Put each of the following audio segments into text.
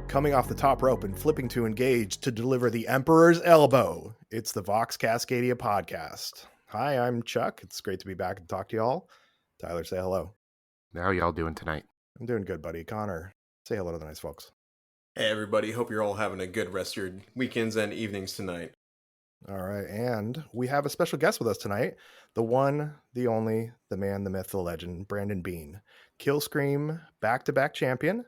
Coming off the top rope and flipping to engage to deliver the Emperor's Elbow. It's the Vox Cascadia podcast. Hi, I'm Chuck. It's great to be back and talk to y'all. Tyler, say hello. How y'all doing tonight? I'm doing good, buddy. Connor, say hello to the nice folks. Hey, everybody. Hope you're all having a good rest of your weekends and evenings tonight. All right, and we have a special guest with us tonight. The one, the only, the man, the myth, the legend, Branden Bean. Kill Scream back-to-back champion.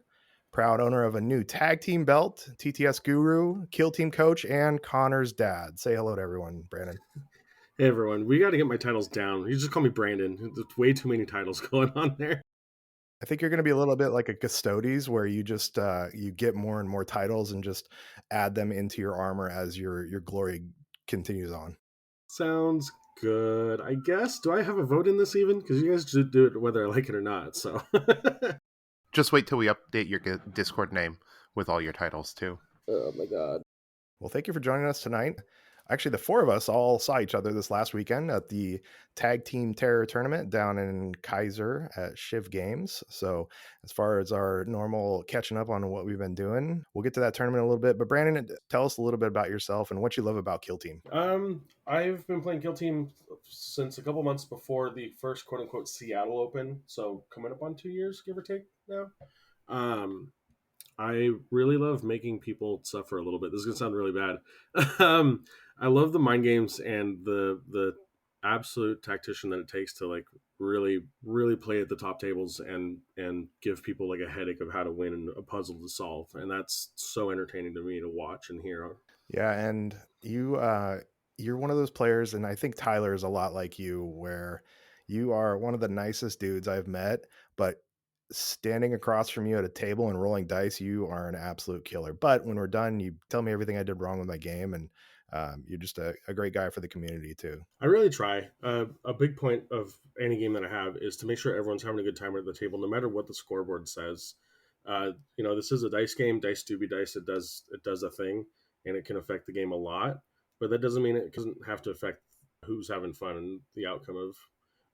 Proud owner of a new tag team belt, TTS guru, Kill Team coach, and Connor's dad. Say hello to everyone, Branden. Hey everyone, we got to get my titles down. You just call me Branden. There's way too many titles going on there. I think you're going to be a little bit like a Custodes, where you just you get more and more titles and just add them into your armor as your glory continues on. Sounds good. I guess. Do I have a vote in this even? Because you guys should do it whether I like it or not. So Just wait till we update your Discord name with all your titles too. oh my god. Well, thank you for joining us tonight. Actually, the four of us all saw each other this last weekend at the Tag Team Terror Tournament down in Kaiser at Shiv Games. So as far as our normal catching up on what we've been doing, we'll get to that tournament in a little bit. But Branden, tell us a little bit about yourself and what you love about Kill Team. I've been playing Kill Team since a couple months before the first quote unquote Seattle Open. So coming up on 2 years, give or take now. I really love making people suffer a little bit. This is gonna sound really bad. I love the mind games and the absolute tactician that it takes to like really play at the top tables and give people like a headache of how to win and a puzzle to solve. And that's so entertaining to me to watch and hear. Yeah, and you're one of those players, and I think Tyler is a lot like you, where you are one of the nicest dudes I've met, but standing across from you at a table and rolling dice, you are an absolute killer. But when we're done, you tell me everything I did wrong with my game, and you're just a great guy for the community too. I really try. A big point of any game that I have is to make sure everyone's having a good time at the table, no matter what the scoreboard says. This is a dice game. Dice do be dice. It does a thing, and it can affect the game a lot. But that doesn't mean it doesn't have to affect who's having fun and the outcome of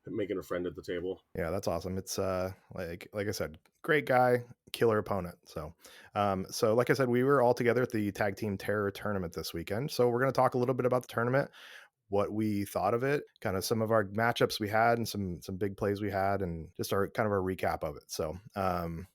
making a friend at the table. Yeah, that's awesome. It's like I said, great guy, killer opponent. So like I said, we were all together at the Tag Team Terror Tournament this weekend. So we're going to talk a little bit about the tournament, what we thought of it, kind of some of our matchups we had and some big plays we had, and just our kind of a recap of it. So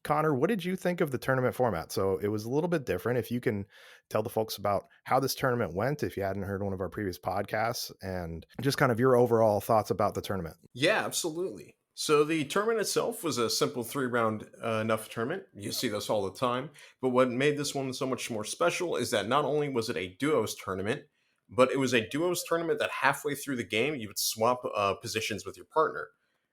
Connor, what did you think of the tournament format? So it was a little bit different. If you can tell the folks about how this tournament went, if you hadn't heard one of our previous podcasts, and just kind of your overall thoughts about the tournament. Yeah, absolutely. So the tournament itself was a simple 3-round enough tournament. You see this all the time. But what made this one so much more special is that not only was it a duos tournament, but it was a duos tournament that halfway through the game, you would swap positions with your partner.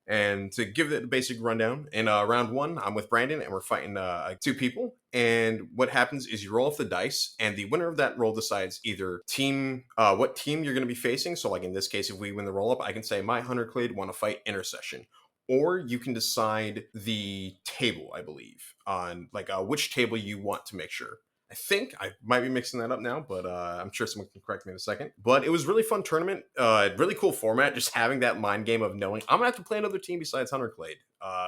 And to give it a basic rundown, in round one, I'm with Branden, and we're fighting 2 people. And what happens is you roll off the dice, and the winner of that roll decides either what team you're going to be facing. So like in this case, if we win the roll-up, I can say my Hunter Clade want to fight Intercession. Or you can decide the table, I believe, on like which table you want to make sure. I think I might be mixing that up now, but I'm sure someone can correct me in a second. But it was a really fun tournament, really cool format, just having that mind game of knowing I'm going to have to play another team besides Hunter Clade,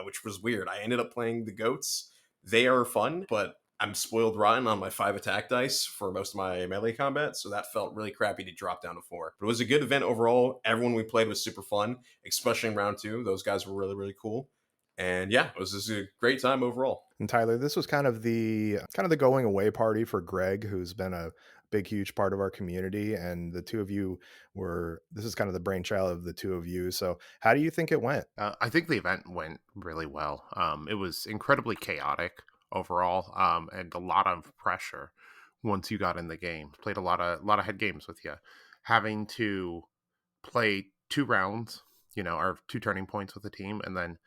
which was weird. I ended up playing the Goats. They are fun, but I'm spoiled rotten on my 5 attack dice for most of my melee combat, so that felt really crappy to drop down to 4. But it was a good event overall. Everyone we played was super fun, especially in round 2. Those guys were really, really cool. And yeah, it was just a great time overall. And Tyler, this was kind of the going away party for Greg, who's been a big, huge part of our community. And the two of you this is kind of the brainchild of the two of you. So how do you think it went? I think the event went really well. It was incredibly chaotic overall, and a lot of pressure once you got in the game. Played a lot of head games with you, having to play 2 rounds, or 2 turning points with the team, and then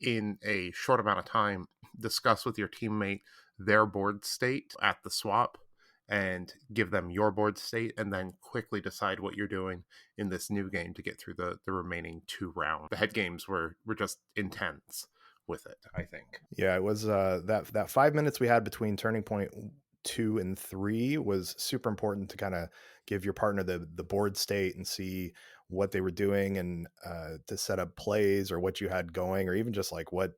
in a short amount of time discuss with your teammate their board state at the swap and give them your board state, and then quickly decide what you're doing in this new game to get through the remaining 2 rounds. The head games were just intense with it, I think. Yeah, it was that 5 minutes we had between turning point 2 and 3 was super important to kind of give your partner the board state and see what they were doing, and to set up plays or what you had going, or even just like what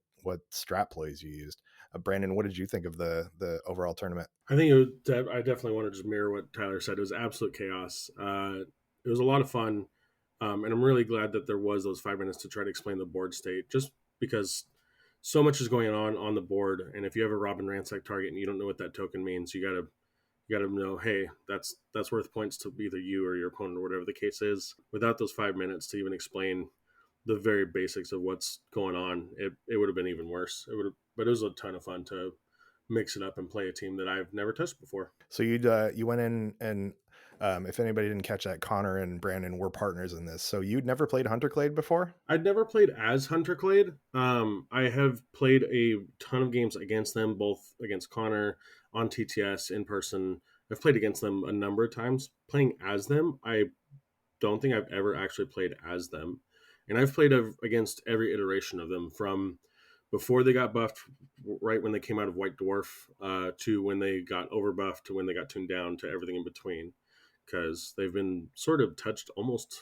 strat plays you used. Brandon, what did you think of the overall tournament? I think I definitely want to just mirror what Tyler said. It was absolute chaos. It was a lot of fun, and I'm really glad that there was those 5 minutes to try to explain the board state, just because so much is going on the board. And if you have a Robin Ransack target and you don't know what that token means, you gotta know, hey, that's worth points to either you or your opponent or whatever the case is. Without those 5 minutes to even explain the very basics of what's going on, it would have been even worse. But it was a ton of fun to mix it up and play a team that I've never touched before. So you went in and if anybody didn't catch that, Connor and Brandon were partners in this. So you'd never played Hunter Clade before? I'd never played as Hunter Clade. I have played a ton of games against them, both against Connor on TTS in person. I've played against them a number of times. Playing as them, I don't think I've ever actually played as them. And I've played against every iteration of them, from before they got buffed, right when they came out of White Dwarf, to when they got overbuffed, to when they got tuned down, to everything in between. Because they've been sort of touched almost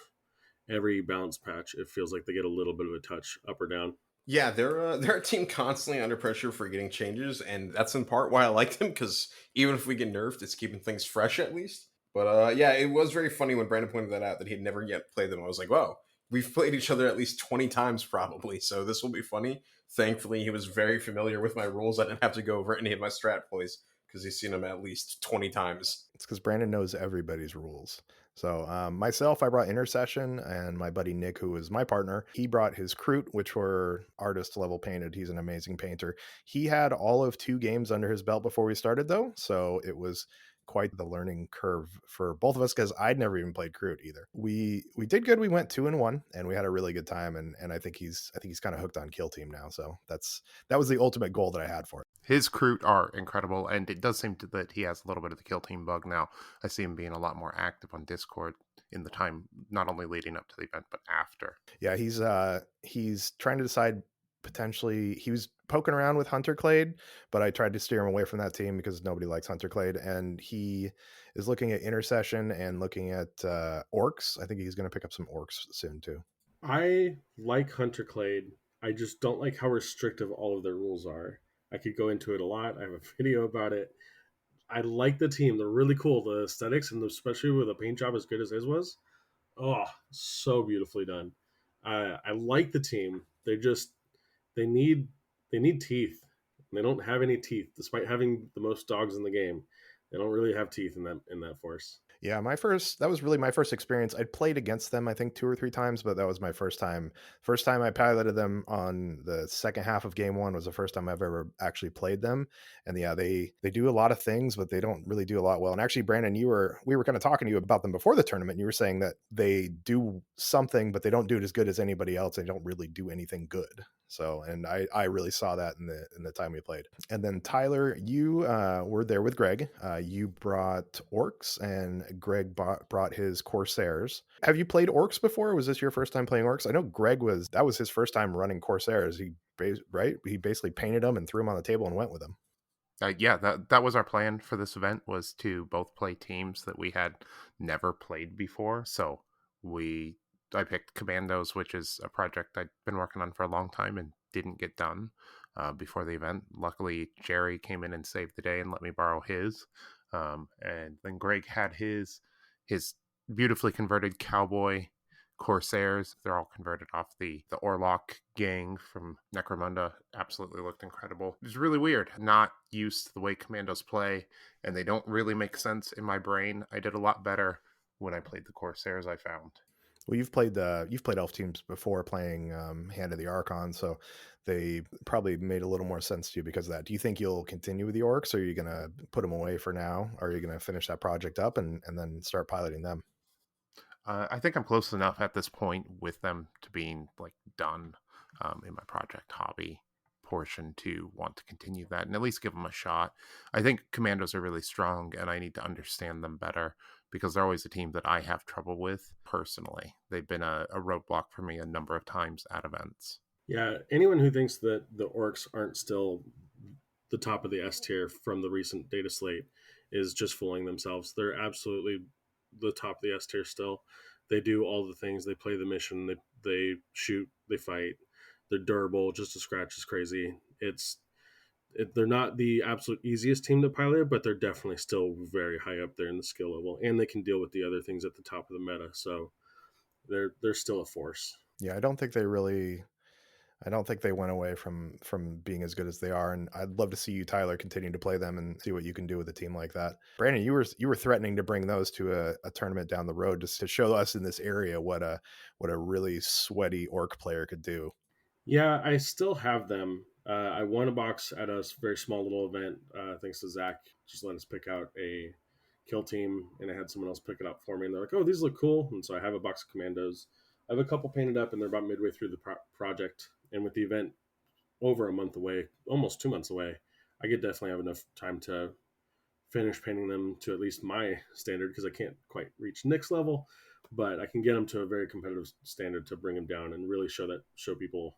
every balance patch. It feels like they get a little bit of a touch up or down. Yeah, they're a team constantly under pressure for getting changes, and that's in part why I like them, because even if we get nerfed, it's keeping things fresh at least. But yeah, it was very funny when Brandon pointed that out, that he'd never yet played them. I was like, "Whoa, we've played each other at least 20 times probably, so this will be funny." Thankfully, he was very familiar with my rules. I didn't have to go over any of my strat plays because he's seen them at least 20 times. It's because Brandon knows everybody's rules. So myself, I brought Intercession, and my buddy Nick, who was my partner, he brought his Kroot, which were artist level painted. He's an amazing painter. He had all of 2 games under his belt before we started, though, so it was quite the learning curve for both of us, because I'd never even played Kroot either. We did good. We went 2-1, and we had a really good time. And I think he's kind of hooked on Kill Team now. So that was the ultimate goal that I had for it. His Kroot are incredible, and it does seem that he has a little bit of the kill team bug now. I see him being a lot more active on Discord in the time not only leading up to the event but after. Yeah, he's trying to decide. Potentially, he was poking around with Hunter Clade, but I tried to steer him away from that team because nobody likes Hunter Clade. And he is looking at Intercession and looking at Orcs. I think he's going to pick up some Orcs soon too. I like Hunter Clade. I just don't like how restrictive all of their rules are. I could go into it a lot. I have a video about it. I like the team. They're really cool. The aesthetics, and especially with a paint job as good as his was. Oh, so beautifully done. I like the team. They need they need teeth. They don't have any teeth, despite having the most dogs in the game. They don't really have teeth in that force. Yeah, that was really my first experience. I'd played against them, I think 2 or 3 times, but that was my first time. First time I piloted them on the second half of game 1 was the first time I've ever actually played them. And yeah, they do a lot of things, but they don't really do a lot well. And actually, Brandon, we were kind of talking to you about them before the tournament. And you were saying that they do something, but they don't do it as good as anybody else. They don't really do anything good. So, and I really saw that in the time we played. And then Tyler, you were there with Greg. You brought Orcs, and Greg brought his Corsairs. Have you played Orcs before? Or was this your first time playing Orcs? I know that was his first time running Corsairs. He basically painted them and threw them on the table and went with them. Yeah, that was our plan for this event, was to both play teams that we had never played before. So I picked Commandos, which is a project I'd been working on for a long time and didn't get done before the event. Luckily, Jerry came in and saved the day and let me borrow his. And then Greg had his beautifully converted cowboy Corsairs. They're all converted off the Orlok gang from Necromunda. Absolutely looked incredible. It was really weird. Not used to the way Commandos play, and they don't really make sense in my brain. I did a lot better when I played the Corsairs, I found. Well, you've played elf teams before, playing Hand of the Archon, so they probably made a little more sense to you because of that. Do you think you'll continue with the orcs, or are you going to put them away for now? Or are you going to finish that project up and then start piloting them? I think I'm close enough at this point with them to being like done in my project hobby portion to want to continue that and at least give them a shot. I think Commandos are really strong, and I need to understand them better because they're always a team that I have trouble with personally. They've been a roadblock for me a number of times at events. Yeah, anyone who thinks that the Orcs aren't still the top of the S tier from the recent data slate is just fooling themselves. They're absolutely the top of the S tier still. They do all the things. They play the mission. They shoot. They fight. They're durable. Just a scratch is crazy. they're not the absolute easiest team to pilot, but they're definitely still very high up there in the skill level, and they can deal with the other things at the top of the meta. So they're still a force. Yeah, I don't think they went away from being as good as they are, and I'd love to see you, Tyler, continue to play them and see what you can do with a team like that. Brandon, you were threatening to bring those to a tournament down the road just to show us in this area what a really sweaty orc player could do. Yeah, I still have them. I won a box at a very small little event, thanks to Zach. Just let us pick out a kill team, and I had someone else pick it up for me. And they're like, "Oh, these look cool," and so I have a box of commandos. I have a couple painted up, and they're about midway through the project. And with the event over a month away, almost 2 months away, I could definitely have enough time to finish painting them to at least my standard, because I can't quite reach Nick's level, but I can get them to a very competitive standard to bring them down and really show people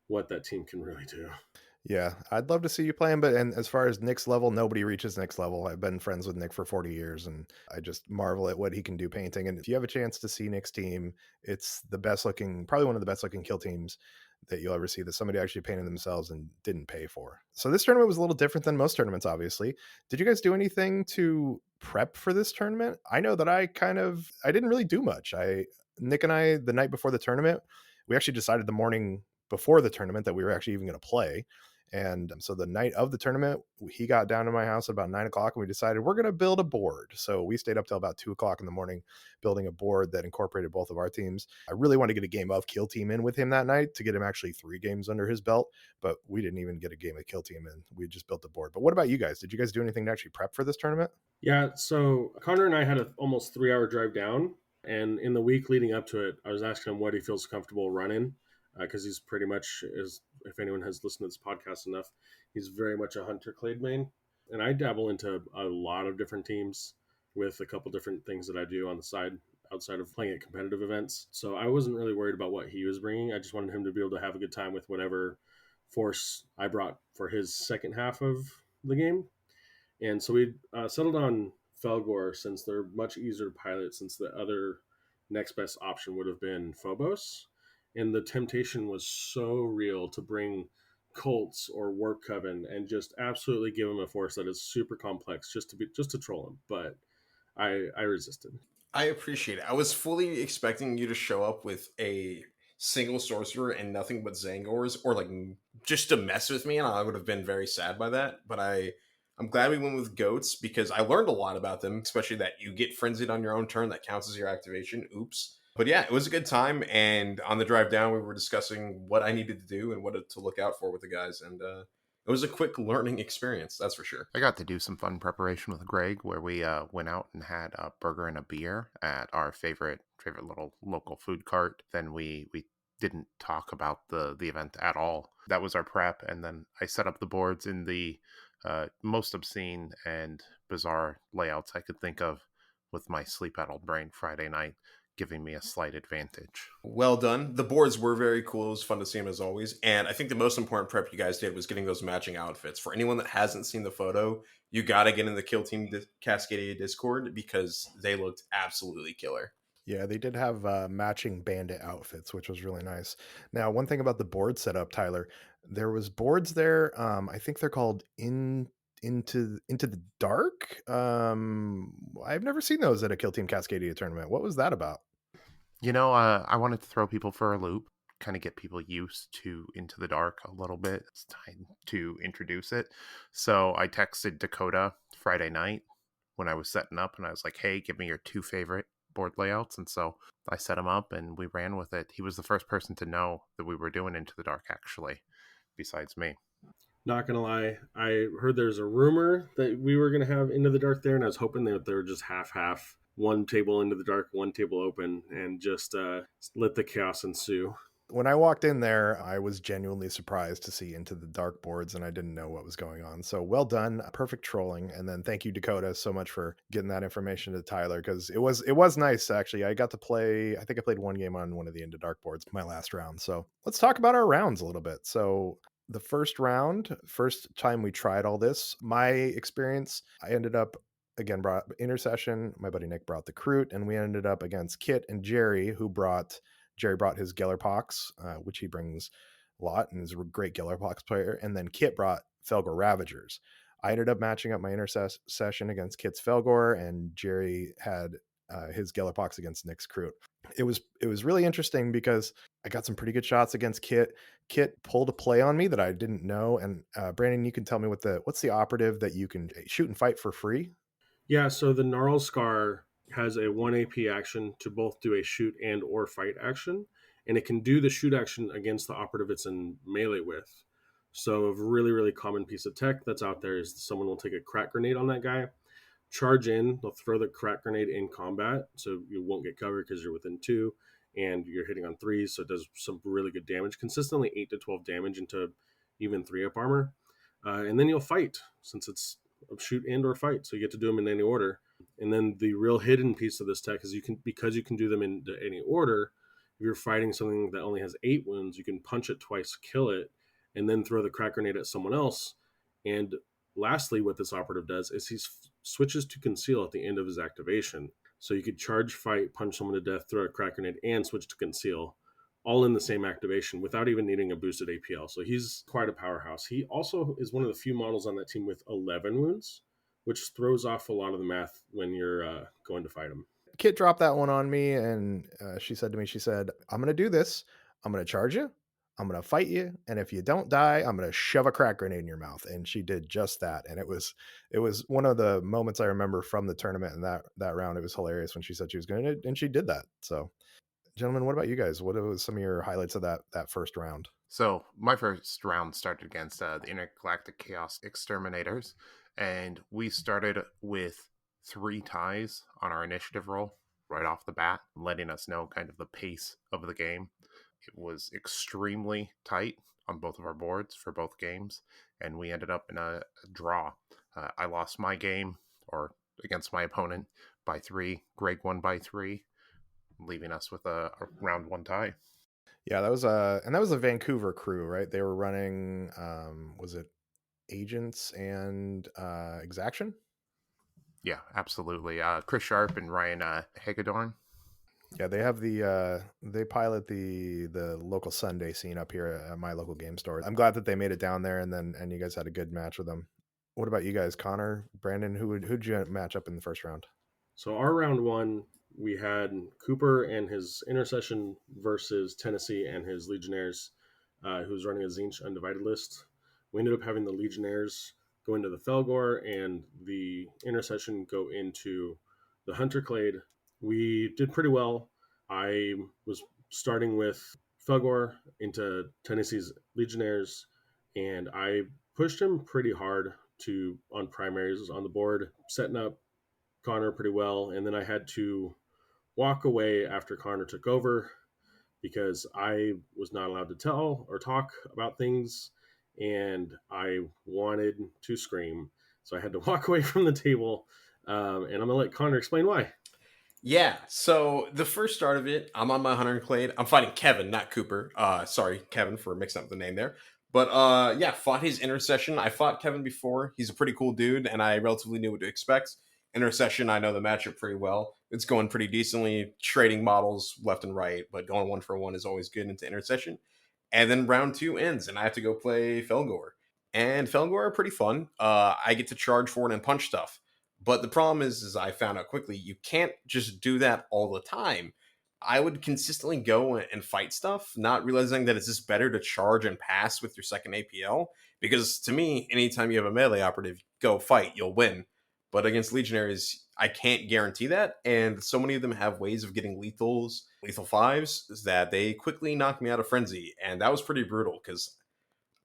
what that team can really do. Yeah, I'd love to see you play him, but and as far as Nick's level, nobody reaches Nick's level. I've been friends with Nick for 40 years, and I just marvel at what he can do painting. And if you have a chance to see Nick's team, it's the best looking, probably one of the best looking kill teams that you'll ever see that somebody actually painted themselves and didn't pay for. So this tournament was a little different than most tournaments, obviously. Did you guys do anything to prep for this tournament? I know that I didn't really do much. Nick and I, the night before the tournament, we actually decided the morning before the tournament that we were actually even going to play. And so the night of the tournament, he got down to my house at about 9 o'clock, and we decided we're going to build a board. So we stayed up till about 2 o'clock in the morning building a board that incorporated both of our teams. I really wanted to get a game of Kill Team in with him that night to get him actually 3 games under his belt, but we didn't even get a game of Kill Team in. We just built the board. But what about you guys? Did you guys do anything to actually prep for this tournament? Yeah, so Connor and I had an almost 3 hour drive down, and in the week leading up to it, I was asking him what he feels comfortable running, because he's pretty much, is if anyone has listened to this podcast enough, he's very much a hunter clade main, and I dabble into a lot of different teams with a couple different things that I do on the side outside of playing at competitive events. So I wasn't really worried about what he was bringing. I just wanted him to be able to have a good time with whatever force I brought for his second half of the game. And so we settled on Felgor, since they're much easier to pilot, since the other next best option would have been Phobos. And the temptation was so real to bring Colts or Warp Coven and just absolutely give him a force that is super complex, just to troll him. But I resisted. I appreciate it. I was fully expecting you to show up with a single sorcerer and nothing but Zangors, or like just to mess with me, and I would have been very sad by that. But I'm glad we went with goats because I learned a lot about them, especially that you get frenzied on your own turn. That counts as your activation. Oops. But yeah, it was a good time. And on the drive down, we were discussing what I needed to do and what to look out for with the guys. And it was a quick learning experience, that's for sure. I got to do some fun preparation with Greg, where we went out and had a burger and a beer at our favorite little local food cart. Then we didn't talk about the event at all. That was our prep, and then I set up the boards in the most obscene and bizarre layouts I could think of, with my sleep-addled brain Friday night giving me a slight advantage. Well done. The boards were very cool. It was fun to see them as always. And I think the most important prep you guys did was getting those matching outfits. For anyone that hasn't seen the photo, you got to get in the Kill Team Cascadia Discord because they looked absolutely killer. Yeah, they did have matching bandit outfits, which was really nice. Now, one thing about the board setup, Tyler, there was boards there. I think they're called into the dark. I've never seen those at a Kill Team Cascadia tournament. What was that about? I wanted to throw people for a loop, kind of get people used to Into the Dark a little bit. It's time to introduce it. So I texted Dakota Friday night when I was setting up, and I was like, hey, give me your 2 favorite board layouts. And so I set him up and we ran with it. He was the first person to know that we were doing Into the Dark, actually, besides me. Not gonna lie, I heard there's a rumor that we were gonna have Into the Dark there, and I was hoping that they were just half, one table into the dark, one table open, and just let the chaos ensue. When I walked in there, I was genuinely surprised to see Into the Dark boards, and I didn't know what was going on. So well done, perfect trolling. And then thank you, Dakota, so much for getting that information to Tyler, because it was nice actually. I got to play. I think I played one game on one of the Into Dark boards my last round. So let's talk about our rounds a little bit. So the first round, first time we tried all this, my experience, I ended up again brought Intercession. My buddy Nick brought the Kroot, and we ended up against Kit and Jerry, Jerry brought his Gellerpox, which he brings lot and is a great Gillerbox player. And then Kit brought Felgor Ravagers. I ended up matching up my intercession against Kit's Felgor, and Jerry had his Gillerpox against Nick's Kroot. It was really interesting because I got some pretty good shots against Kit. Kit pulled a play on me that I didn't know. And Brandon, you can tell me what's the operative that you can shoot and fight for free? Yeah, so the Gnarl Scar has a 1 AP action to both do a shoot and or fight action, and it can do the shoot action against the operative it's in melee with. So a really, really common piece of tech that's out there is someone will take a crack grenade on that guy, charge in, they'll throw the crack grenade in combat, so you won't get covered because you're within 2, and you're hitting on 3s, so it does some really good damage, consistently 8 to 12 damage into even 3-up armor. And then you'll fight, since it's shoot and or fight, so you get to do them in any order. And then the real hidden piece of this tech is because you can do them in any order. If you're fighting something that only has 8 wounds, you can punch it twice, kill it, and then throw the crack grenade at someone else. And lastly, what this operative does is he switches to conceal at the end of his activation. So you could charge, fight, punch someone to death, throw a crack grenade, and switch to conceal, all in the same activation without even needing a boosted APL. So he's quite a powerhouse. He also is one of the few models on that team with 11 wounds, which throws off a lot of the math when you're going to fight him. Kit dropped that one on me, and she said, I'm going to do this. I'm going to charge you. I'm going to fight you. And if you don't die, I'm going to shove a crack grenade in your mouth. And she did just that. And it was one of the moments I remember from the tournament, and that round. It was hilarious when she said she was going to, and she did that. So, gentlemen, what about you guys? What was some of your highlights of that first round? So my first round started against the Intergalactic Chaos Exterminators, and we started with 3 ties on our initiative roll right off the bat, letting us know kind of the pace of the game. It was extremely tight on both of our boards for both games, and we ended up in a draw. I lost my game, or against my opponent, by 3. Greg won by 3, leaving us with a round 1 tie. Yeah, that was a Vancouver crew, right? They were running, was it Agents and Exaction? Yeah, absolutely. Chris Sharp and Ryan Hagedorn. Yeah, they have they pilot the local Sunday scene up here at my local game store. I'm glad that they made it down there, and you guys had a good match with them. What about you guys, Connor, Brandon? Who'd you match up in the first round? So our round 1, we had Cooper and his Intercession versus Tennessee and his Legionnaires, who was running a Zinch Undivided list. We ended up having the Legionnaires go into the Felgor and the Intercession go into the Hunter Clade. We did pretty well. I was starting with Felgor into Tennessee's Legionnaires, and I pushed him pretty hard on primaries on the board, setting up Connor pretty well. And then I had to walk away after Connor took over because I was not allowed to tell or talk about things, and I wanted to scream. So I had to walk away from the table, and I'm going to let Connor explain why. Yeah, so the first start of it, I'm on my Hunter Clade. I'm fighting Kevin, not Cooper. Sorry, Kevin, for mixing up the name there. But yeah, fought his Intercession. I fought Kevin before. He's a pretty cool dude, and I relatively knew what to expect. Intercession, I know the matchup pretty well. It's going pretty decently, trading models left and right, but going 1-for-1 is always good into Intercession. And then round 2 ends, and I have to go play Felgor. And Felgor are pretty fun. I get to charge forward and punch stuff. But the problem is I found out quickly, you can't just do that all the time. I would consistently go and fight stuff, not realizing that it's just better to charge and pass with your second APL. Because to me, anytime you have a melee operative, go fight, you'll win. But against Legionaries, I can't guarantee that. And so many of them have ways of getting lethal 5s, that they quickly knock me out of frenzy. And that was pretty brutal because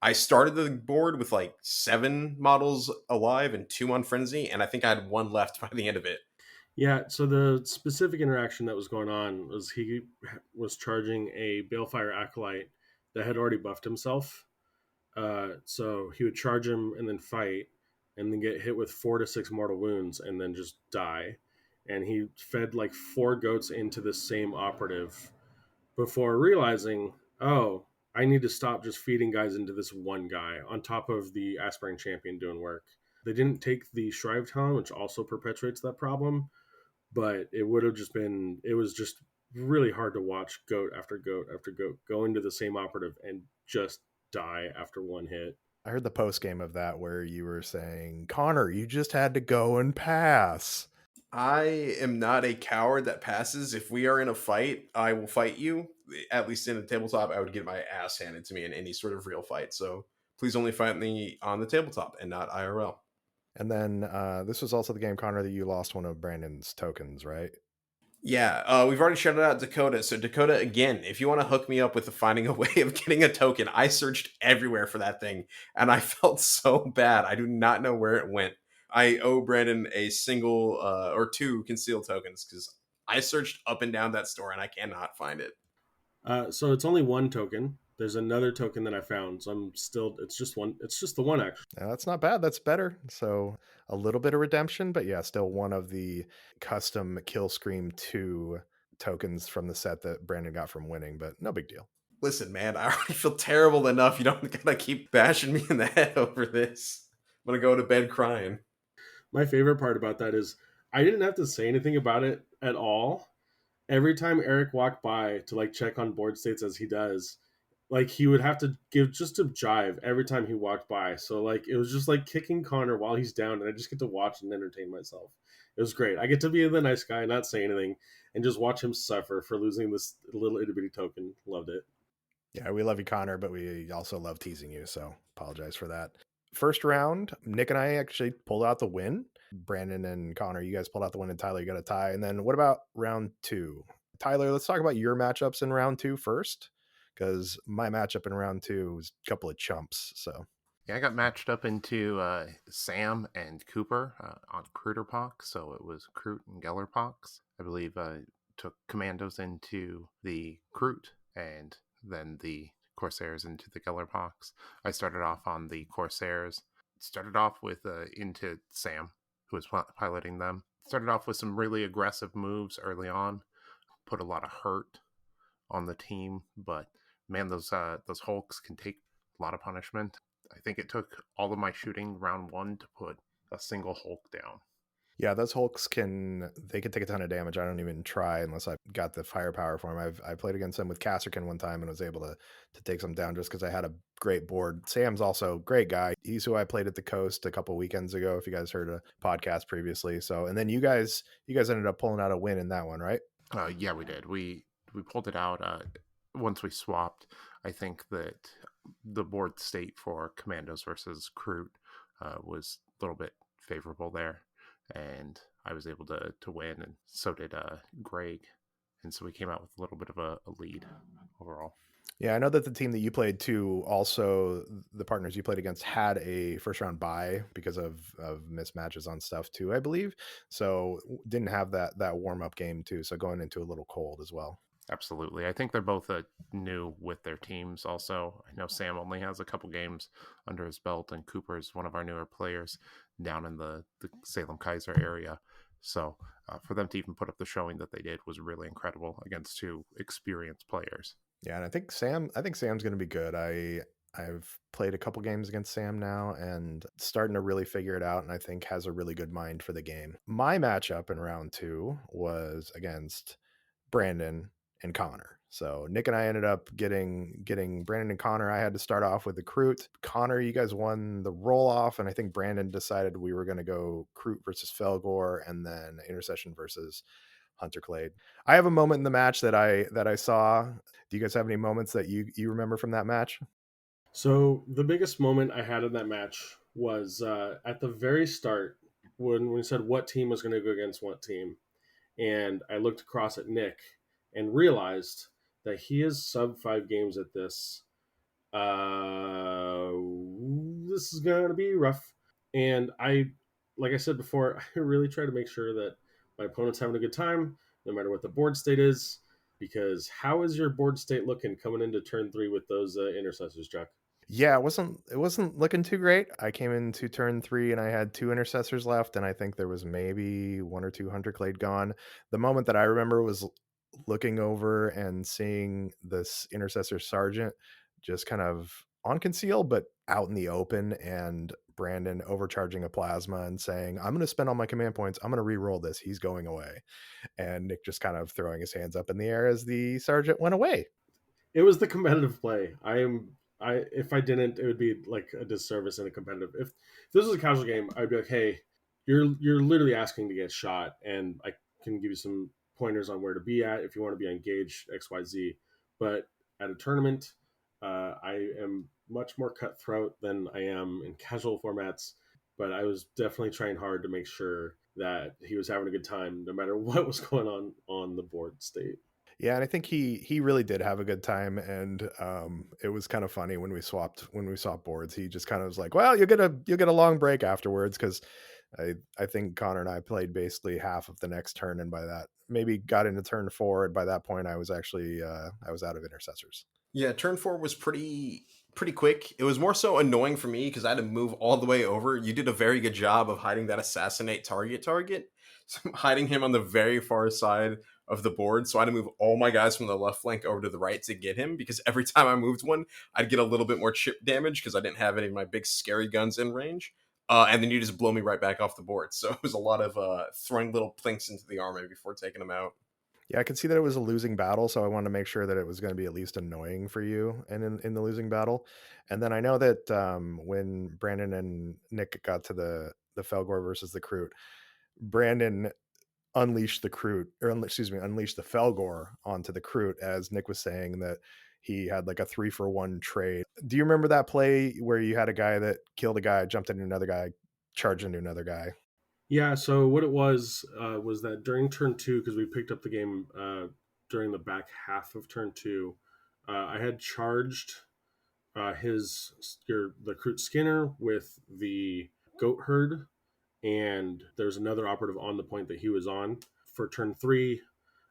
I started the board with like 7 models alive and 2 on frenzy, and I think I had 1 left by the end of it. Yeah, so the specific interaction that was going on was he was charging a Balefire Acolyte that had already buffed himself. So he would charge him and then fight, and then get hit with 4 to 6 mortal wounds and then just die. And he fed like 4 goats into the same operative before realizing, oh, I need to stop just feeding guys into this one guy on top of the Aspiring Champion doing work. They didn't take the Shrive Talon, which also perpetuates that problem, but it would have just been, it was just really hard to watch goat after goat after goat go into the same operative and just die after one hit. I heard the post game of that where you were saying, Connor, you just had to go and pass. I am not a coward that passes. If we are in a fight, I will fight you. At least in a tabletop, I would get my ass handed to me in any sort of real fight. So please only fight me on the tabletop and not IRL. And then this was also the game, Connor, that you lost one of Brandon's tokens, right? Yeah, we've already shouted out Dakota. So Dakota, again, if you want to hook me up with finding a way of getting a token, I searched everywhere for that thing, and I felt so bad. I do not know where it went. I owe Brandon a single or two concealed tokens because I searched up and down that store and I cannot find it. So it's only one token. There's another token that I found. So I'm still. It's just one. It's just the one actually. Now, that's not bad. That's better. So a little bit of redemption, but yeah, still one of the custom Kill Scream 2 tokens from the set that Brandon got from winning, but no big deal. Listen, man, I already feel terrible enough. You don't gotta keep bashing me in the head over this. I'm gonna go to bed crying. My favorite part about that is I didn't have to say anything about it at all. Every time Eric walked by to like check on board states as he does, like he would have to give just a jive every time he walked by. So like it was just like kicking Connor while he's down, and I just get to watch and entertain myself. It was great. I get to be the nice guy, not say anything, and just watch him suffer for losing this little itty bitty token. Loved it. Yeah, we love you, Connor, but we also love teasing you, so apologize for that. First round, Nick and I actually pulled out the win. Brandon and Connor, you guys pulled out the win, and Tyler, you got a tie. And then what about round 2? Tyler, let's talk about your matchups in round 2 first, because my matchup in round 2 was a couple of chumps. So Yeah, I got matched up into Sam and Cooper on Cruterpox, so it was Crute and Gellerpox. I believe took Commandos into the Crute and then the Corsairs into the Gellerpox. I started off on the Corsairs. Started off with into Sam, who was piloting them. Started off with some really aggressive moves early on. Put a lot of hurt on the team, but man, those Hulks can take a lot of punishment. I think it took all of my shooting round 1 to put a single Hulk down. yeah, those Hulks can take a ton of damage. I don't even try unless I got the firepower for them. I played against them with Casterkin one time and was able to take some down just because I had a great board. Sam's also a great guy. He's who I played at the Coast a couple weekends ago. If you guys heard a podcast previously, so and then you guys ended up pulling out a win in that one, right? Yeah, we did. We pulled it out once we swapped. I think that the board state for Commandos versus Crute was a little bit favorable there, and I was able to win, and so did Greg, and so we came out with a little bit of a lead overall. Yeah, I know that the team that you played to, also the partners you played against, had a first round bye because of mismatches on stuff too, I believe. So didn't have that warm up game too. So going into a little cold as well. Absolutely. I think they're both new with their teams also. I know Sam only has a couple games under his belt, and Cooper's one of our newer players down in the Salem Kaiser area. So for them to even put up the showing that they did was really incredible against two experienced players. Yeah, and I think Sam's going to be good. I've played a couple games against Sam now and starting to really figure it out, and I think has a really good mind for the game. My matchup in round 2 was against Brandon and Connor. So Nick and I ended up getting Brandon and Connor. I had to start off with the Crute. Connor, you guys won the roll off, and I think Brandon decided we were going to go Crute versus Felgor, and then Intercession versus Hunter Clade. I have a moment in the match that I saw. Do you guys have any moments that you remember from that match? So the biggest moment I had in that match was at the very start when we said what team was going to go against what team, and I looked across at Nick and realized that he is sub 5 games at this. This is going to be rough, and like I said before, I really try to make sure that my opponent's having a good time, no matter what the board state is. Because how is your board state looking coming into turn 3 with those intercessors, Jack? Yeah, it wasn't looking too great. I came into turn 3 and I had 2 intercessors left, and I think there was maybe 1 or 2 Hunter Clade gone. The moment that I remember was looking over and seeing this intercessor sergeant just kind of on conceal but out in the open, and Branden overcharging a plasma and saying, I'm going to spend all my command points. I'm going to re-roll this. He's going away. And Nick just kind of throwing his hands up in the air as the sergeant went away. It was the competitive play. If I didn't, it would be like a disservice in a competitive. If this was a casual game, I'd be like, hey, you're literally asking to get shot, and I can give you some pointers on where to be at if you want to be engaged XYZ. But at a tournament, I am much more cutthroat than I am in casual formats. But I was definitely trying hard to make sure that he was having a good time, no matter what was going on the board state. Yeah, and I think he really did have a good time, and it was kind of funny when we swapped boards. He just kind of was like, "Well, you'll get a long break afterwards," because I think Connor and I played basically half of the next turn, and by that maybe got into turn 4, and by that point I was actually I was out of intercessors. Yeah, turn 4 was pretty quick. It was more so annoying for me because I had to move all the way over. You did a very good job of hiding that assassinate target. So I'm hiding him on the very far side of the board. So I had to move all my guys from the left flank over to the right to get him, because every time I moved one, I'd get a little bit more chip damage because I didn't have any of my big scary guns in range. And then you just blow me right back off the board. So it was a lot of throwing little plinks into the army before taking them out. Yeah, I could see that it was a losing battle, so I wanted to make sure that it was going to be at least annoying for you and in the losing battle. And then I know that when Branden and Nick got to the Felgor versus the Kroot, Branden unleashed the Kroot, or unleashed the Felgor onto the Kroot, as Nick was saying that he had like a 3-for-1 trade. Do you remember that play where you had a guy that killed a guy, jumped into another guy, charged into another guy? Yeah, so what it was that during turn 2, because we picked up the game during the back half of turn 2, I had charged the Kroot Skinner with the Goat Herd, and there's another operative on the point that he was on. For turn 3,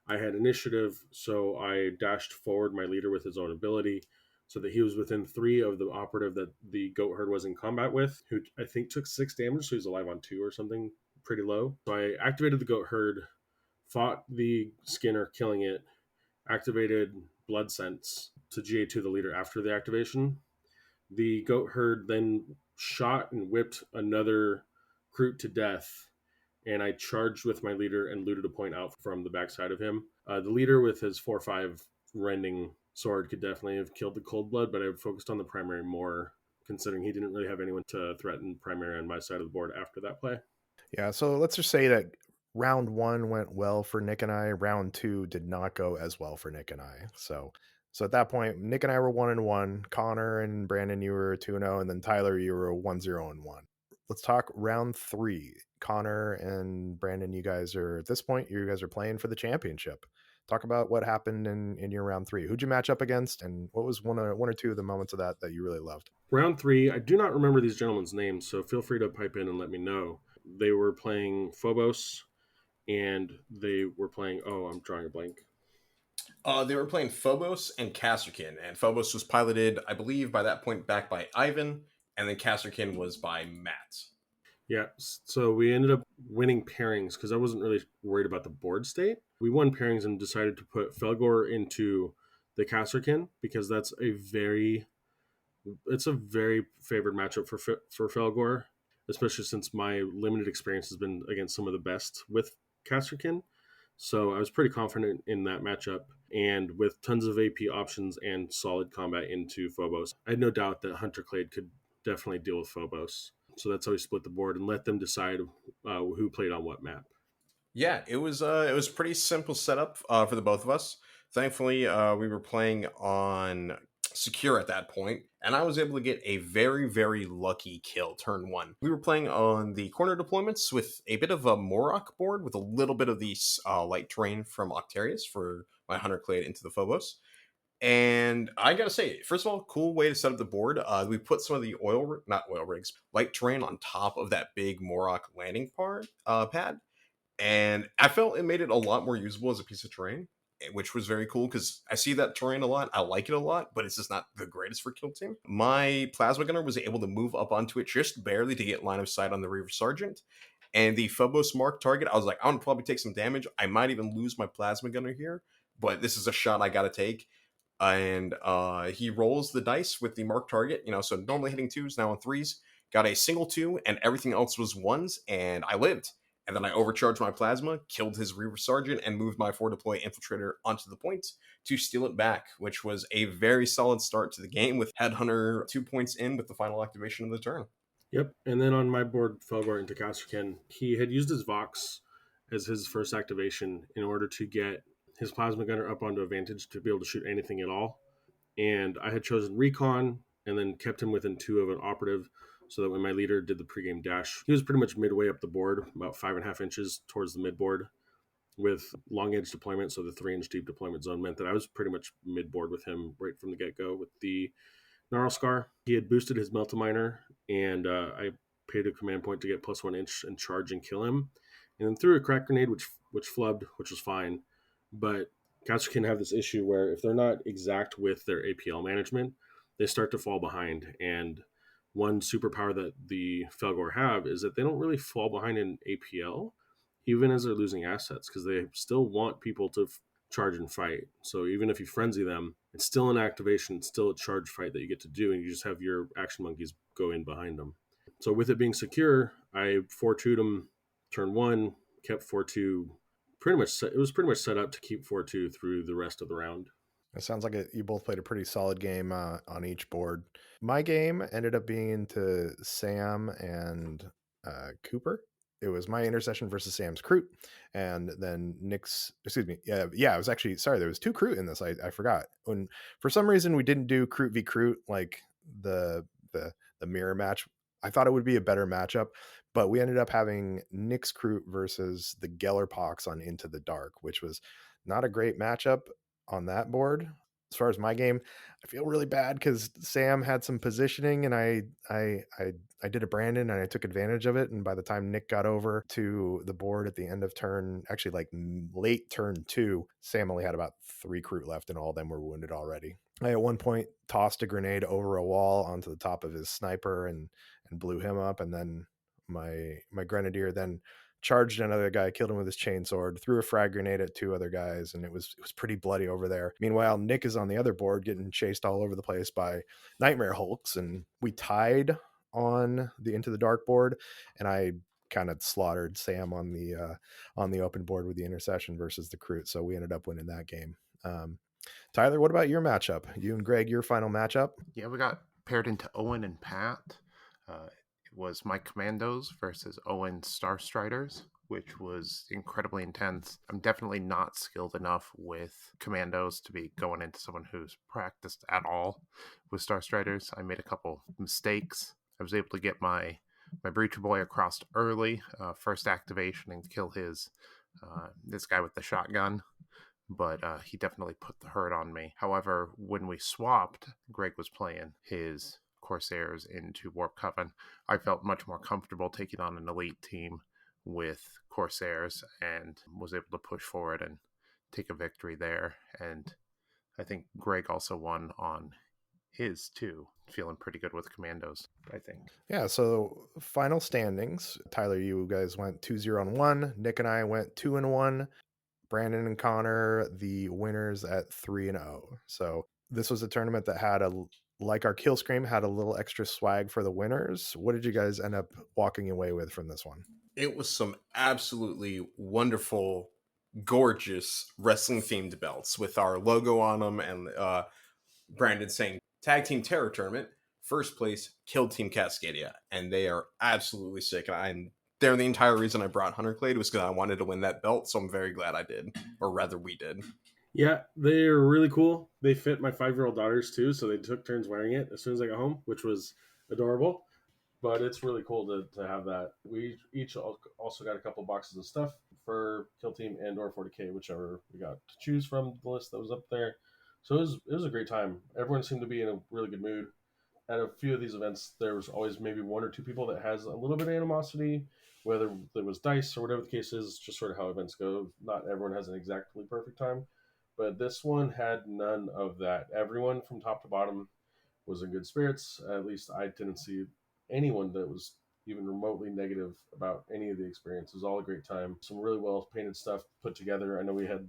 I had initiative, so I dashed forward my leader with his own ability, so that he was within 3 of the operative that the Goat Herd was in combat with, who I think took 6 damage, so he's alive on 2 or something pretty low. So I activated the Goat Herd, fought the Skinner, killing it, activated Blood Sense to GA2 the leader after the activation. The Goat Herd then shot and whipped another Kroot to death, and I charged with my leader and looted a point out from the backside of him. The leader with his 4/5 rending sword could definitely have killed the Cold Blood, but I focused on the primary more, considering he didn't really have anyone to threaten primary on my side of the board after that play. Yeah, so let's just say that round 1 went well for Nick and I. Round 2 did not go as well for Nick and I. So at that point, Nick and I were 1-1. Connor and Branden, you were 2-0, and then Tyler, you were 1-0-1. Let's talk round 3. Connor and Branden, you guys are at this point, you guys are playing for the championship. Talk about what happened in your round 3. Who'd you match up against, and what was one or two of the moments of that you really loved? Round 3, I do not remember these gentlemen's names, so feel free to pipe in and let me know. They were playing Phobos, and they were playing, I'm drawing a blank. They were playing Phobos and Casterkin, and Phobos was piloted, I believe, by that point back by Ivan, and then Casterkin was by Matt. Yeah, so we ended up winning pairings because I wasn't really worried about the board state. We won pairings and decided to put Felgor into the Casterkin because it's a very favored matchup for Felgor, especially since my limited experience has been against some of the best with Casterkin. So I was pretty confident in that matchup, and with tons of AP options and solid combat into Phobos, I had no doubt that Hunter Clade could definitely deal with Phobos. So that's how we split the board and let them decide who played on what map. Yeah, it was pretty simple setup for the both of us. Thankfully, we were playing on secure at that point, and I was able to get a very, very lucky kill turn 1. We were playing on the corner deployments with a bit of a Morok board with a little bit of the light terrain from Octarius for my Hunter Clade into the Phobos. And I gotta say, first of all, cool way to set up the board. We put some of the light terrain on top of that big Morok landing pad. And I felt it made it a lot more usable as a piece of terrain, which was very cool because I see that terrain a lot. I like it a lot, but it's just not the greatest for Kill Team. My Plasma Gunner was able to move up onto it just barely to get line of sight on the Reaver Sergeant. And the Phobos mark target, I was like, I'm gonna probably take some damage. I might even lose my Plasma Gunner here, but this is a shot I gotta take. And he rolls the dice with the mark target, so normally hitting 2s, now on 3s. got a single 2, and everything else was 1s, and I lived. And then I overcharged my plasma, killed his Reaver Sergeant, and moved my 4 deploy infiltrator onto the point to steal it back, which was a very solid start to the game, with Headhunter 2 points in with the final activation of the turn. Yep. And then on my board, Felgor into Casterkin, he had used his Vox as his first activation in order to get his plasma gunner up onto advantage to be able to shoot anything at all. And I had chosen Recon and then kept him within 2 of an operative so that when my leader did the pregame dash, he was pretty much midway up the board, about 5.5 inches towards the mid board with long edge deployment. So the 3-inch deep deployment zone meant that I was pretty much mid board with him right from the get go with the Gnarl Scar. He had boosted his Meltaminer, and I paid a command point to get +1 inch and charge and kill him. And then threw a crack grenade, which flubbed, which was fine. But Caster can have this issue where if they're not exact with their APL management, they start to fall behind. And one superpower that the Felgor have is that they don't really fall behind in APL, even as they're losing assets, because they still want people to charge and fight. So even if you frenzy them, it's still an activation, it's still a charge fight that you get to do, and you just have your action monkeys go in behind them. So with it being secure, I 4-2'd him turn 1, kept 4-2. It was pretty much set up to keep 4-2 through the rest of the round. It sounds like you both played a pretty solid game on each board. My game ended up being into Sam and Cooper. It was my intercession versus Sam's Kroot, and then Nick's. Excuse me. Yeah. It was actually there was 2 Kroot in this. I forgot. When for some reason we didn't do Kroot v Kroot like the mirror match. I thought it would be a better matchup, but we ended up having Nick's Kroot versus the Gellerpox on Into the Dark, which was not a great matchup on that board. As far as my game, I feel really bad because Sam had some positioning, and I did a Branden and I took advantage of it. And by the time Nick got over to the board at the end of turn, actually like late turn 2, Sam only had about 3 Kroot left, and all of them were wounded already. I at one point tossed a grenade over a wall onto the top of his sniper and blew him up, and then my grenadier then charged another guy, killed him with his chainsword, threw a frag grenade at 2 other guys, and it was pretty bloody over there. Meanwhile, Nick is on the other board getting chased all over the place by Nightmare Hulks, and we tied on the Into the Dark board, and I kind of slaughtered Sam on the open board with the intercession versus the Kroot, so we ended up winning that game. Tyler, what about your matchup? You and Greg, your final matchup? Yeah, we got paired into Owen and Pat. It was my Commandos versus Owen's Starstriders, which was incredibly intense. I'm definitely not skilled enough with Commandos to be going into someone who's practiced at all with Starstriders. I made a couple mistakes. I was able to get my Breacher Boy across early, first activation, and kill this guy with the shotgun. But he definitely put the hurt on me. However, when we swapped, Greg was playing his Corsairs into Warp Coven. I felt much more comfortable taking on an elite team with Corsairs and was able to push forward and take a victory there. And I think Greg also won on his too, feeling pretty good with Commandos, I think. Yeah, so final standings. Tyler, you guys went 2-0-1. Nick and I went 2-1. Branden and Connor, the winners at 3-0. So this was a tournament that had like our Kill Scream, had a little extra swag for the winners. What did you guys end up walking away with from this one? It was some absolutely wonderful, gorgeous wrestling themed belts with our logo on them, and Branden saying Tag Team Terror Tournament, first place, Kill Team Cascadia. And they are absolutely sick. And they're the entire reason I brought Hunter Clade was because I wanted to win that belt. So I'm very glad I did, or rather we did. Yeah, they're really cool. They fit my 5-year-old daughters too, so they took turns wearing it as soon as I got home, which was adorable. But it's really cool to have that. We each also got a couple boxes of stuff for Kill Team and or 40K, whichever we got to choose from the list that was up there. So it was a great time. Everyone seemed to be in a really good mood. At a few of these events, there was always maybe 1 or 2 people that has a little bit of animosity, whether there was dice or whatever the case is, just sort of how events go. Not everyone has an exactly perfect time. But this one had none of that. Everyone from top to bottom was in good spirits. At least I didn't see anyone that was even remotely negative about any of the experience. It was all a great time. Some really well painted stuff put together. I know we had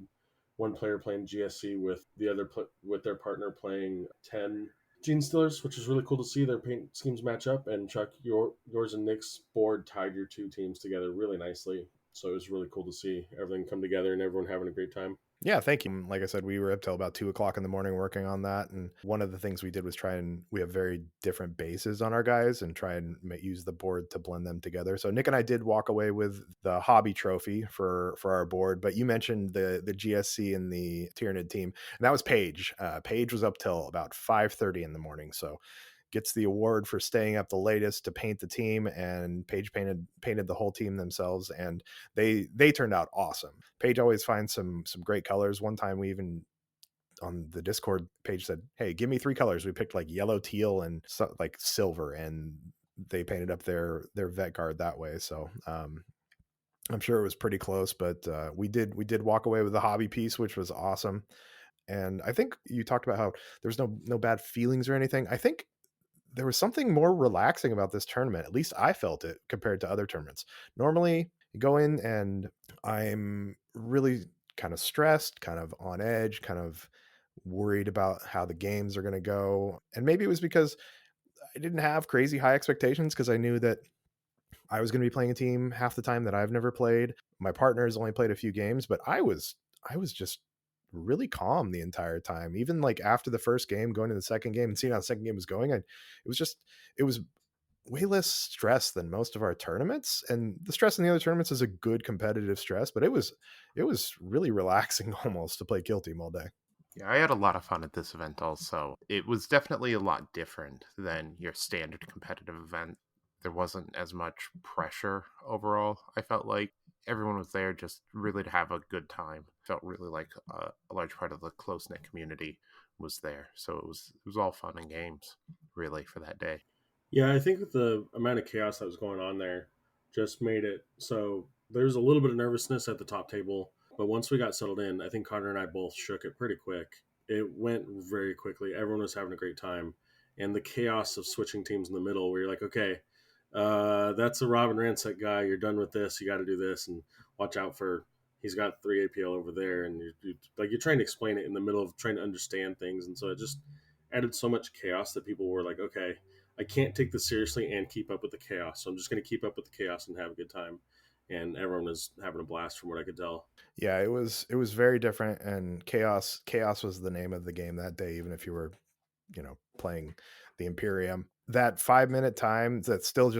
one player playing GSC with the other with their partner playing 10 Gene Stealers, which is really cool to see their paint schemes match up. And Chuck, yours and Nick's board tied your two teams together really nicely. So it was really cool to see everything come together and everyone having a great time. Yeah, thank you. Like I said, we were up till about 2 o'clock in the morning working on that. And one of the things we did was we have very different bases on our guys and try and use the board to blend them together. So Nick and I did walk away with the hobby trophy for our board, but you mentioned the GSC and the Tyranid team, and that was Paige. Paige was up till about 5:30 in the morning. So gets the award for staying up the latest to paint the team, and Paige painted the whole team themselves, and they turned out awesome. Paige always finds some great colors. One time we even on the Discord page said, "Hey, give me 3 colors." We picked like yellow, teal, and like silver, and they painted up their vet guard that way. So I'm sure it was pretty close, but we did walk away with the hobby piece, which was awesome. And I think you talked about how there's no bad feelings or anything. I think there was something more relaxing about this tournament. At least I felt it compared to other tournaments. Normally, you go in and I'm really kind of stressed, kind of on edge, kind of worried about how the games are going to go. And maybe it was because I didn't have crazy high expectations because I knew that I was going to be playing a team half the time that I've never played. My partner's only played a few games, but I was just really calm the entire time. Even like after the first game, going to the second game and seeing how the second game was going, it was way less stress than most of our tournaments. And the stress in the other tournaments is a good competitive stress, but it was really relaxing almost to play Kill Team all day. Yeah, I had a lot of fun at this event also. It was definitely a lot different than your standard competitive event. There wasn't as much pressure overall. I felt like everyone was there just really to have a good time. Felt really like a large part of the close knit community was there. So it was all fun and games, really, for that day. Yeah, I think the amount of chaos that was going on there just made it so there's a little bit of nervousness at the top table. But once we got settled in, I think Connor and I both shook it pretty quick. It went very quickly. Everyone was having a great time. And the chaos of switching teams in the middle, where you're like, okay, that's a Robin Rancet guy. You're done with this. You got to do this, and watch out for he's got 3 APL over there, and you're trying to explain it in the middle of trying to understand things, and so it just added so much chaos that people were like, okay, I can't take this seriously and keep up with the chaos, so I'm just going to keep up with the chaos and have a good time. And everyone was having a blast, from what I could tell. Yeah, it was very different, and chaos was the name of the game that day, even if you were playing the Imperium. That 5 minute time, that still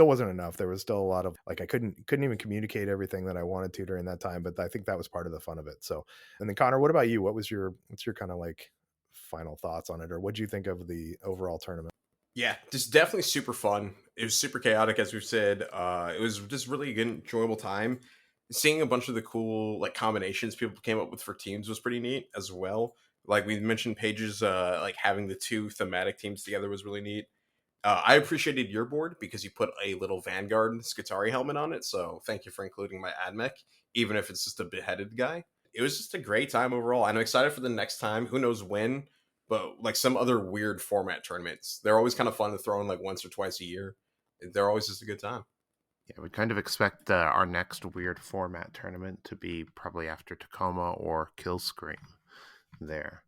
wasn't enough. There was still a lot of like I couldn't even communicate everything that I wanted to during that time, but I think that was part of the fun of it. So, and then Connor, what about you? What's your kind of like final thoughts on it, or what do you think of the overall tournament? Yeah, just definitely super fun. It was super chaotic, as we've said. It was just really a good, enjoyable time. Seeing a bunch of the cool like combinations people came up with for teams was pretty neat as well. Like we mentioned, Paige's like having the two thematic teams together was really neat. I appreciated your board because you put a little Vanguard Skitari helmet on it. So thank you for including my AdMech, even if it's just a beheaded guy. It was just a great time overall. And I'm excited for the next time. Who knows when, but like some other weird format tournaments. They're always kind of fun to throw in like once or twice a year. They're always just a good time. Yeah, we kind of expect our next weird format tournament to be probably after Tacoma or Kill Scream there.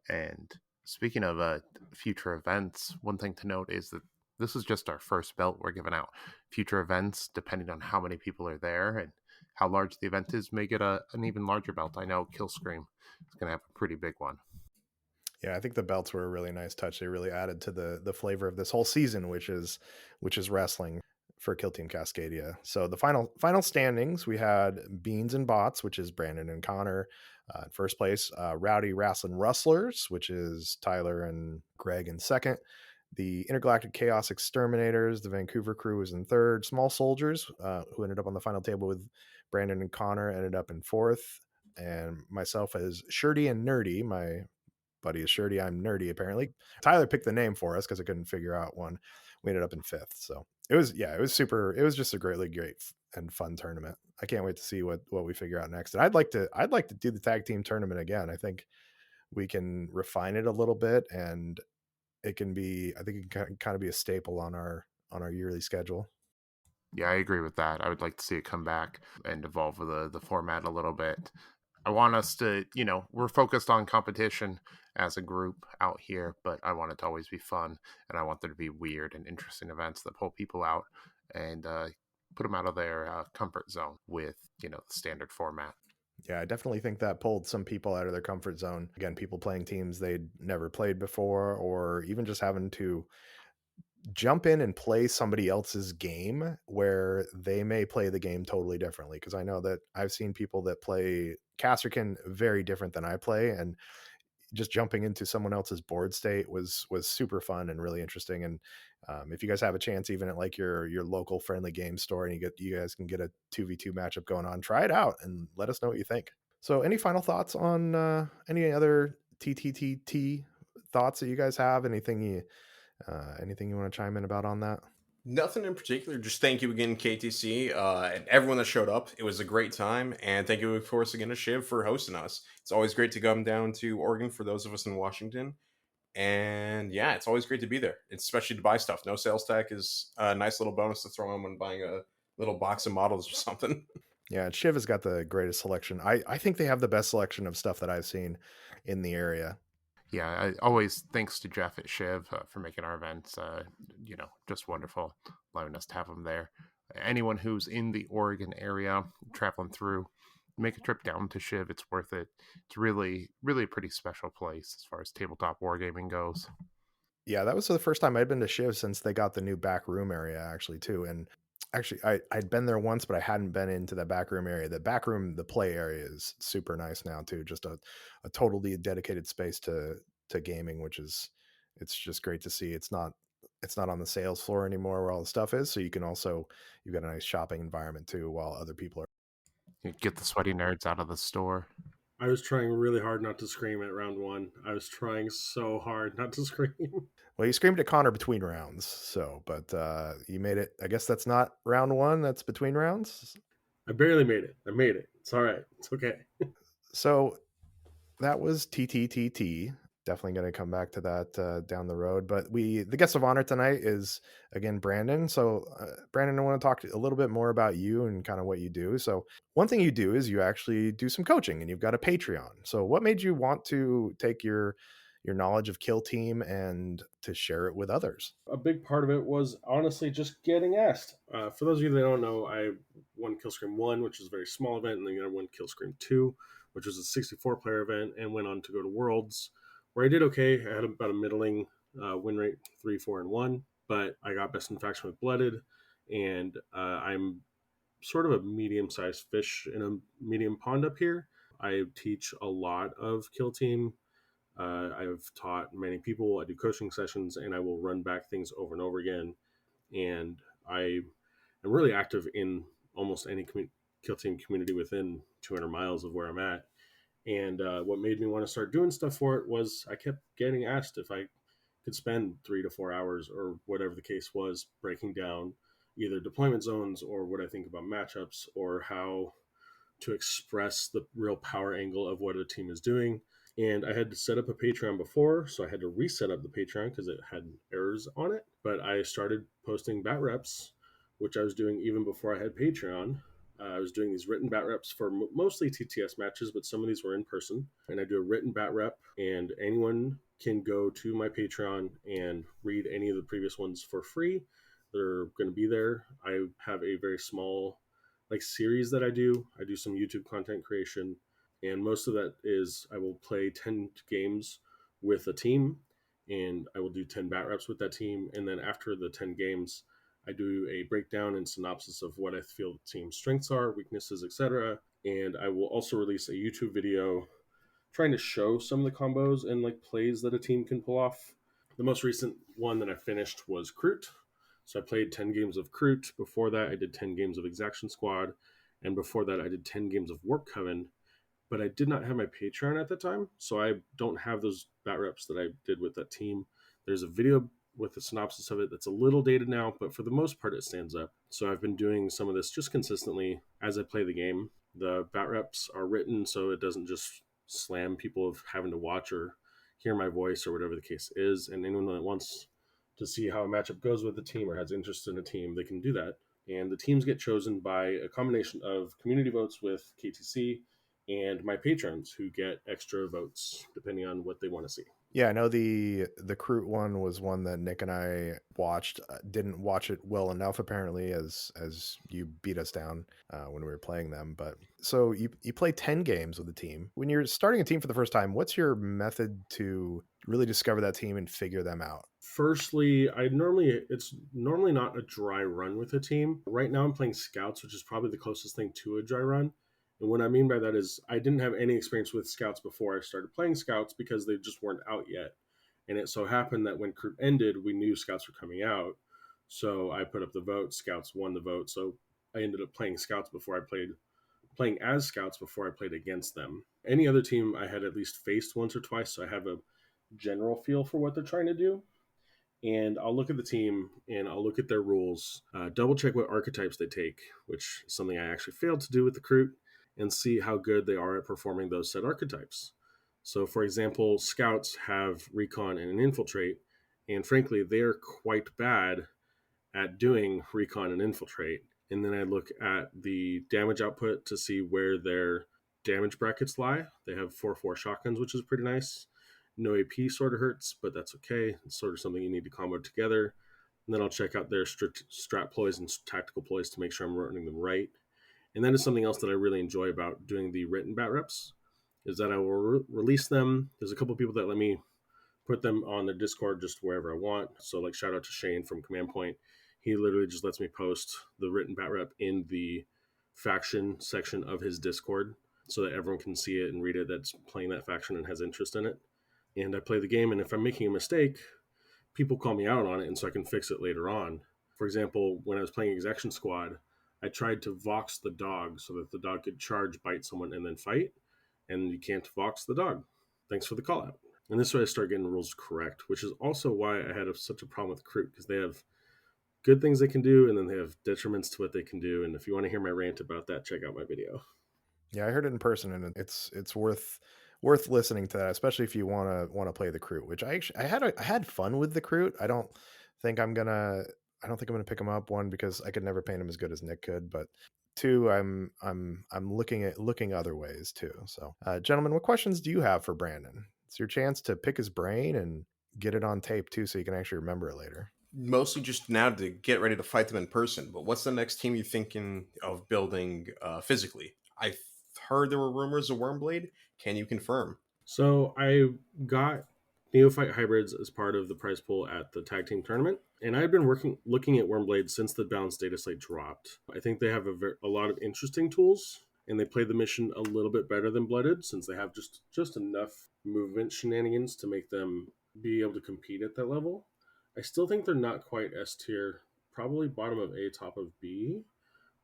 And speaking of future events, one thing to note is that this is just our first belt we're giving out. Future events, depending on how many people are there and how large the event is, may get an even larger belt. I know Kill Scream is going to have a pretty big one. Yeah, I think the belts were a really nice touch. They really added to the flavor of this whole season, which is wrestling for Kill Team Cascadia. So the final standings, we had Beans and Bots, which is Brandon and Connor in first place. Rowdy Wrestling Rustlers, which is Tyler and Greg in second. The Intergalactic Chaos Exterminators, the Vancouver crew, was in third. Small Soldiers, who ended up on the final table with Brandon and Connor, ended up in fourth. And myself as Shirty and Nerdy, my buddy is Shirty, I'm Nerdy apparently. Tyler picked the name for us because I couldn't figure out one. We ended up in fifth. So it was just a great and fun tournament. I can't wait to see what we figure out next. And I'd like to do the tag team tournament again. I think we can refine it a little bit, and I think it can kind of be a staple on our yearly schedule. Yeah, I agree with that. I would like to see it come back and evolve the format a little bit. I want us to, we're focused on competition as a group out here, but I want it to always be fun, and I want there to be weird and interesting events that pull people out and put them out of their comfort zone with, the standard format. Yeah, I definitely think that pulled some people out of their comfort zone. Again, people playing teams they'd never played before, or even just having to jump in and play somebody else's game where they may play the game totally differently. Because I know that I've seen people that play Casterkin very different than I play, and just jumping into someone else's board state was super fun and really interesting. And if you guys have a chance, even at like your local friendly game store, and you guys can get a 2v2 matchup going on, try it out and let us know what you think. So any final thoughts on any other TTTT thoughts that you guys have? Anything you want to chime in about on that? Nothing in particular. Just thank you again, KTC, and everyone that showed up. It was a great time, and thank you, of course, again to Shiv for hosting us. It's always great to come down to Oregon for those of us in Washington, and yeah, it's always great to be there. It's especially to buy stuff. No sales tag is a nice little bonus to throw in when buying a little box of models or something. Yeah, Shiv has got the greatest selection. I think they have the best selection of stuff that I've seen in the area. Yeah, always thanks to Jeff at Shiv for making our events, just wonderful, allowing us to have them there. Anyone who's in the Oregon area, traveling through, make a trip down to Shiv. It's worth it. It's really, really a pretty special place as far as tabletop wargaming goes. Yeah, that was the first time I'd been to Shiv since they got the new back room area, actually, too. And actually, I'd been there once, but I hadn't been into the back room area. The back room, the play area is super nice now, too. Just a totally dedicated space to gaming, which is it's just great to see. It's not on the sales floor anymore where all the stuff is. So you've got a nice shopping environment too, while other people are. You get the sweaty nerds out of the store. I was trying really hard not to scream at round one. I was trying so hard not to scream. Well, you screamed at Connor between rounds, but you made it. I guess that's not round one. That's between rounds. I barely made it. I made it. It's all right. It's okay. So that was TTTT. Definitely going to come back to that down the road. But the guest of honor tonight is again Branden. So Branden, I want to talk a little bit more about you and kind of what you do. So one thing you do is you actually do some coaching, and you've got a Patreon. So what made you want to take your knowledge of Kill Team and to share it with others? A big part of it was honestly just getting asked. For those of you that don't know, I won Killscream 1, which is a very small event, and then I won Killscream 2, which was a 64-player event, and went on to go to Worlds, where I did okay. I had about a middling win rate, 3, 4, and 1, but I got best in faction with Blooded, and I'm sort of a medium-sized fish in a medium pond up here. I teach a lot of Kill Team. I've taught many people. I do coaching sessions, and I will run back things over and over again. And I am really active in almost any Kill Team community within 200 miles of where I'm at. And what made me want to start doing stuff for it was I kept getting asked if I could spend 3 to 4 hours or whatever the case was breaking down either deployment zones or what I think about matchups or how to express the real power angle of what a team is doing. And I had to set up a Patreon before, so I had to reset up the Patreon because it had errors on it. But I started posting bat reps, which I was doing even before I had Patreon. I was doing these written bat reps for mostly TTS matches, but some of these were in person. And I do a written bat rep, and anyone can go to my Patreon and read any of the previous ones for free. They're going to be there. I have a very small series that I do. I do some YouTube content creation, and most of that is I will play 10 games with a team, and I will do 10 bat reps with that team. And then after the 10 games, I do a breakdown and synopsis of what I feel the team's strengths are, weaknesses, etc. And I will also release a YouTube video trying to show some of the combos and plays that a team can pull off. The most recent one that I finished was Kroot. So I played 10 games of Kroot. Before that, I did 10 games of Exaction Squad. And before that, I did 10 games of Warp Coven. But I did not have my Patreon at the time, so I don't have those bat reps that I did with that team. There's a video with a synopsis of it that's a little dated now, but for the most part, it stands up. So I've been doing some of this just consistently as I play the game. The bat reps are written so it doesn't just slam people of having to watch or hear my voice or whatever the case is. And anyone that wants to see how a matchup goes with the team or has interest in a team, they can do that. And the teams get chosen by a combination of community votes with KTC and my patrons who get extra votes depending on what they want to see. Yeah, I know the Kroot one was one that Nick and I watched. Didn't watch it well enough, apparently, as you beat us down when we were playing them. But so you play 10 games with the team. When you're starting a team for the first time, what's your method to really discover that team and figure them out? Firstly, it's normally not a dry run with a team. Right now I'm playing scouts, which is probably the closest thing to a dry run. And what I mean by that is I didn't have any experience with scouts before I started playing scouts because they just weren't out yet. And it so happened that when Kroot ended, we knew scouts were coming out. So I put up the vote, scouts won the vote. So I ended up playing as scouts before I played against them. Any other team I had at least faced once or twice, so I have a general feel for what they're trying to do. And I'll look at the team and I'll look at their rules, double check what archetypes they take, which is something I actually failed to do with the Kroot, and see how good they are at performing those said archetypes. So, for example, scouts have recon and an infiltrate, and frankly, they are quite bad at doing recon and infiltrate. And then I look at the damage output to see where their damage brackets lie. They have 4/4 shotguns, which is pretty nice. No AP sort of hurts, but that's okay. It's sort of something you need to combo together. And then I'll check out their strat ploys and tactical ploys to make sure I'm running them right. And that is something else that I really enjoy about doing the written bat reps, is that I will release them. There's a couple of people that let me put them on the Discord just wherever I want. So like shout out to Shane from Command Point. He literally just lets me post the written bat rep in the faction section of his Discord so that everyone can see it and read it that's playing that faction and has interest in it. And I play the game, and if I'm making a mistake, people call me out on it, and so I can fix it later on. For example, when I was playing Exaction Squad, I tried to vox the dog so that the dog could charge, bite someone, and then fight, and you can't vox the dog. Thanks for the call out. And this way I start getting the rules correct, which is also why I had such a problem with Kroot, because they have good things they can do, and then they have detriments to what they can do. And if you want to hear my rant about that, check out my video. Yeah, I heard it in person, and it's worth listening to that, especially if you want to play the Kroot. Which I had fun with the Kroot. Think I'm gonna I don't think I'm gonna pick him up. One, because I could never paint him as good as Nick could, but two, I'm looking other ways too. So, gentlemen, what questions do you have for Branden? It's your chance to pick his brain and get it on tape too, so you can actually remember it later. Mostly just now to get ready to fight them in person. But what's the next team you're thinking of building physically? I heard there were rumors of Wormblade. Can you confirm? So I got Neophyte Hybrids as part of the prize pool at the tag team tournament, and I've been looking at Wormblade since the balanced data slate dropped. I think they have a lot of interesting tools, and they play the mission a little bit better than Blooded, since they have just enough movement shenanigans to make them be able to compete at that level. I still think they're not quite S tier, probably bottom of A, top of B,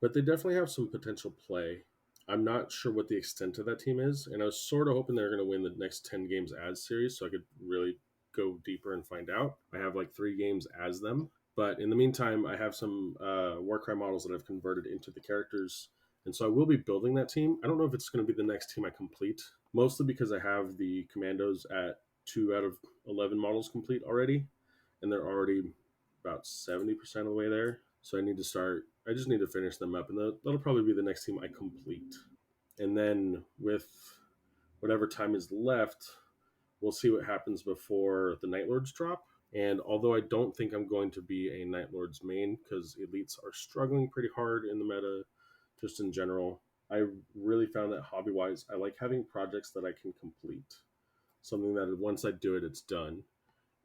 but they definitely have some potential play. I'm not sure what the extent of that team is, and I was sort of hoping they were going to win the next 10 games as series so I could really go deeper and find out. I have like 3 games as them, but in the meantime, I have some Warcry models that I've converted into the characters, and so I will be building that team. I don't know if it's going to be the next team I complete, mostly because I have the Commandos at 2 out of 11 models complete already, and they're already about 70% of the way there. So I just need to finish them up, and that'll probably be the next team I complete. And then with whatever time is left, we'll see what happens before the Night Lords drop. And although I don't think I'm going to be a Night Lords main, because elites are struggling pretty hard in the meta, just in general, I really found that hobby-wise, I like having projects that I can complete. Something that once I do it, it's done.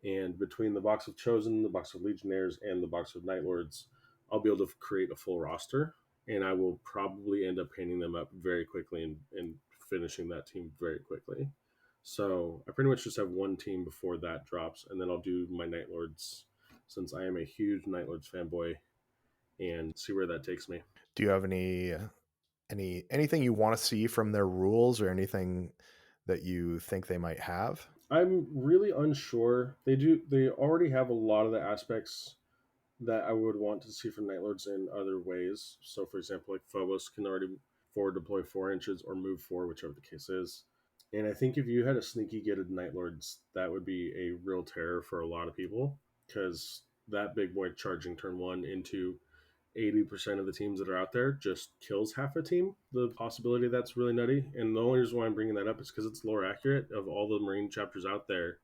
And between the box of Chosen, the box of Legionnaires, and the box of Night Lords, I'll be able to create a full roster, and I will probably end up painting them up very quickly and finishing that team very quickly. So I pretty much just have one team before that drops, and then I'll do my Night Lords, since I am a huge Night Lords fanboy, and see where that takes me. Do you have anything you want to see from their rules, or anything that you think they might have? I'm really unsure. They already have a lot of the aspects that I would want to see from Night Lords in other ways. So, for example, like Phobos can already forward deploy 4 inches or move 4, whichever the case is. And I think if you had a sneaky gitted Night Lords, that would be a real terror for a lot of people, because that big boy charging turn 1 into 80% of the teams that are out there just kills half a team. The possibility that's really nutty. And the only reason why I'm bringing that up is because it's lore accurate. Of all the Marine chapters out there,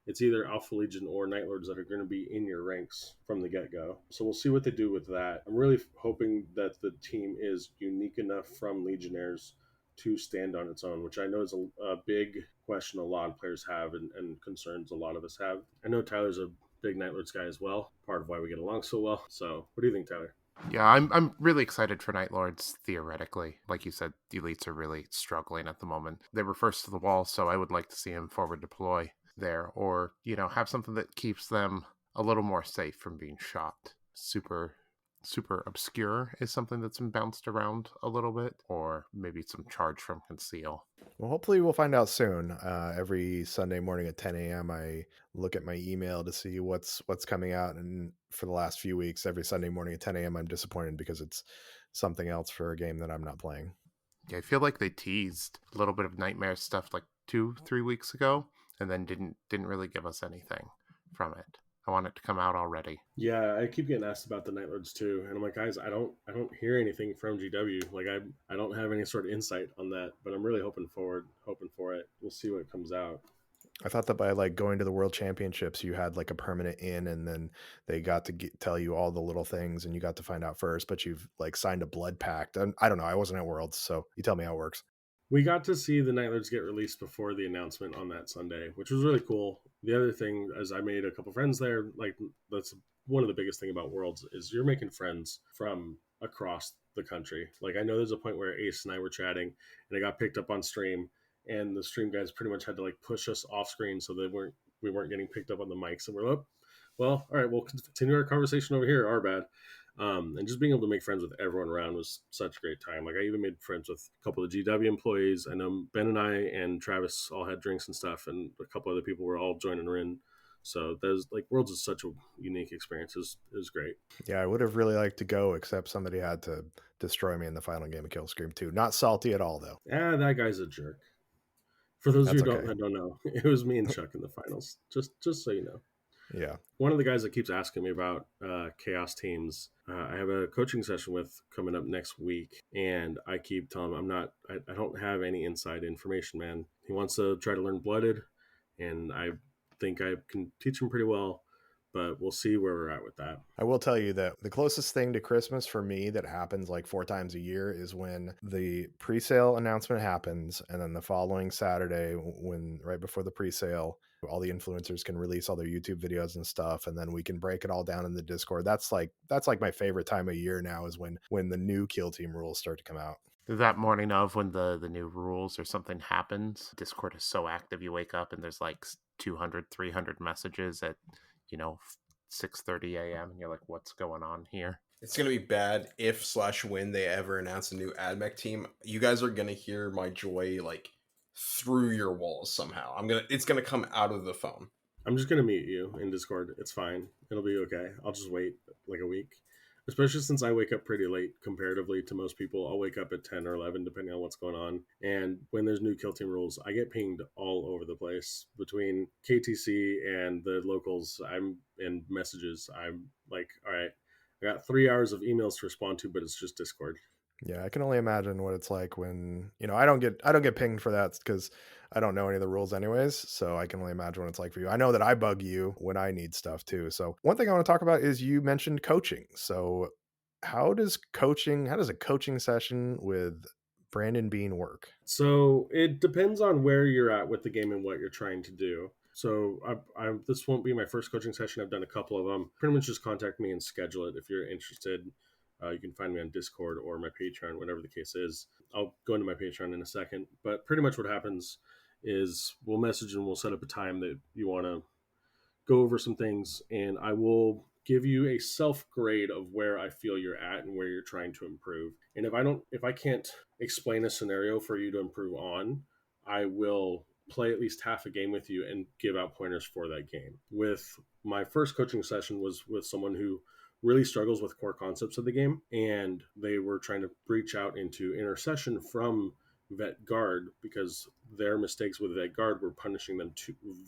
it's either Alpha Legion or Night Lords that are going to be in your ranks from the get-go. So we'll see what they do with that. I'm really hoping that the team is unique enough from Legionnaires to stand on its own, which I know is a big question a lot of players have and concerns a lot of us have. I know Tyler's a big Night Lords guy as well, part of why we get along so well. So what do you think, Tyler? Yeah, I'm really excited for Night Lords theoretically. Like you said, the elites are really struggling at the moment. They were first to the wall, so I would like to see them forward deploy there, or have something that keeps them a little more safe from being shot. Super obscure is something that's been bounced around a little bit, or maybe some charge from conceal. Well, hopefully we'll find out soon. Every Sunday morning at 10 a.m., I look at my email to see what's coming out. And for the last few weeks, every Sunday morning at 10 a.m., I'm disappointed because it's something else for a game that I'm not playing. Yeah, I feel like they teased a little bit of Nightmare stuff like 2-3 weeks ago, and then didn't really give us anything from it. I want it to come out already. Yeah, I keep getting asked about the Night Lords too, and I'm like, guys, I don't hear anything from GW. Like, I don't have any sort of insight on that, but I'm really hoping for it. We'll see what comes out. I thought that by like going to the World Championships, you had like a permanent in, and then they got to tell you all the little things, and you got to find out first. But you've like signed a blood pact, and I don't know. I wasn't at Worlds, so you tell me how it works. We got to see the Night Lords get released before the announcement on that Sunday, which was really cool. The other thing is I made a couple friends there. Like, that's one of the biggest thing about Worlds is you're making friends from across the country. Like, I know there's a point where Ace and I were chatting, and I got picked up on stream, and the stream guys pretty much had to like push us off screen so we weren't getting picked up on the mics. And we're like, well, all right, we'll continue our conversation over here. Our bad. And just being able to make friends with everyone around was such a great time. Like, I even made friends with a couple of GW employees. I know Ben and I and Travis all had drinks and stuff, and a couple other people were all joining in. So there's like Worlds is such a unique experience. It was great. Yeah, I would have really liked to go, except somebody had to destroy me in the final game of Killscream 2. Not salty at all, though. That guy's a jerk. For those of you That's okay. that don't know, it was me and Chuck in the finals. Just so you know. Yeah. One of the guys that keeps asking me about chaos teams, I have a coaching session with coming up next week, and I keep telling him I don't have any inside information, man. He wants to try to learn blooded, and I think I can teach him pretty well, but we'll see where we're at with that. I will tell you that the closest thing to Christmas for me that happens like 4 times a year is when the pre-sale announcement happens, and then the following Saturday, when right before the pre-sale, all the influencers can release all their YouTube videos and stuff, and then we can break it all down in the Discord. That's like my favorite time of year now, is when the new Kill Team rules start to come out. That morning of when the new rules or something happens, Discord is so active. You wake up and there's like 200, 300 messages at 6:30 a.m. and you're like, what's going on here? It's going to be bad if/when they ever announce a new AdMech team. You guys are going to hear my joy like through your walls somehow. It's going to come out of the phone. I'm just going to mute you in Discord. It's fine. It'll be okay. I'll just wait like a week. Especially since I wake up pretty late comparatively to most people. I'll wake up at 10 or 11 depending on what's going on. And when there's new Kill Team rules, I get pinged all over the place between KTC and the locals. I'm in messages. I'm like, all right, I got 3 hours of emails to respond to, but it's just Discord. Yeah, I can only imagine what it's like when I don't get pinged for that because I don't know any of the rules anyways. So I can only imagine what it's like for you. I know that I bug you when I need stuff too. So one thing I want to talk about is you mentioned coaching. So how does a coaching session with Branden Bean work? So it depends on where you're at with the game and what you're trying to do. So this won't be my first coaching session. I've done a couple of them. Pretty much just contact me and schedule it if you're interested. You can find me on Discord or my Patreon, whatever the case is. I'll go into my Patreon in a second. But pretty much what happens is we'll message and we'll set up a time that you want to go over some things. And I will give you a self-grade of where I feel you're at and where you're trying to improve. And if I can't explain a scenario for you to improve on, I will play at least half a game with you and give out pointers for that game. With my first coaching session was with someone who really struggles with core concepts of the game, and they were trying to breach out into intercession from vet guard, because their mistakes with vet guard were punishing them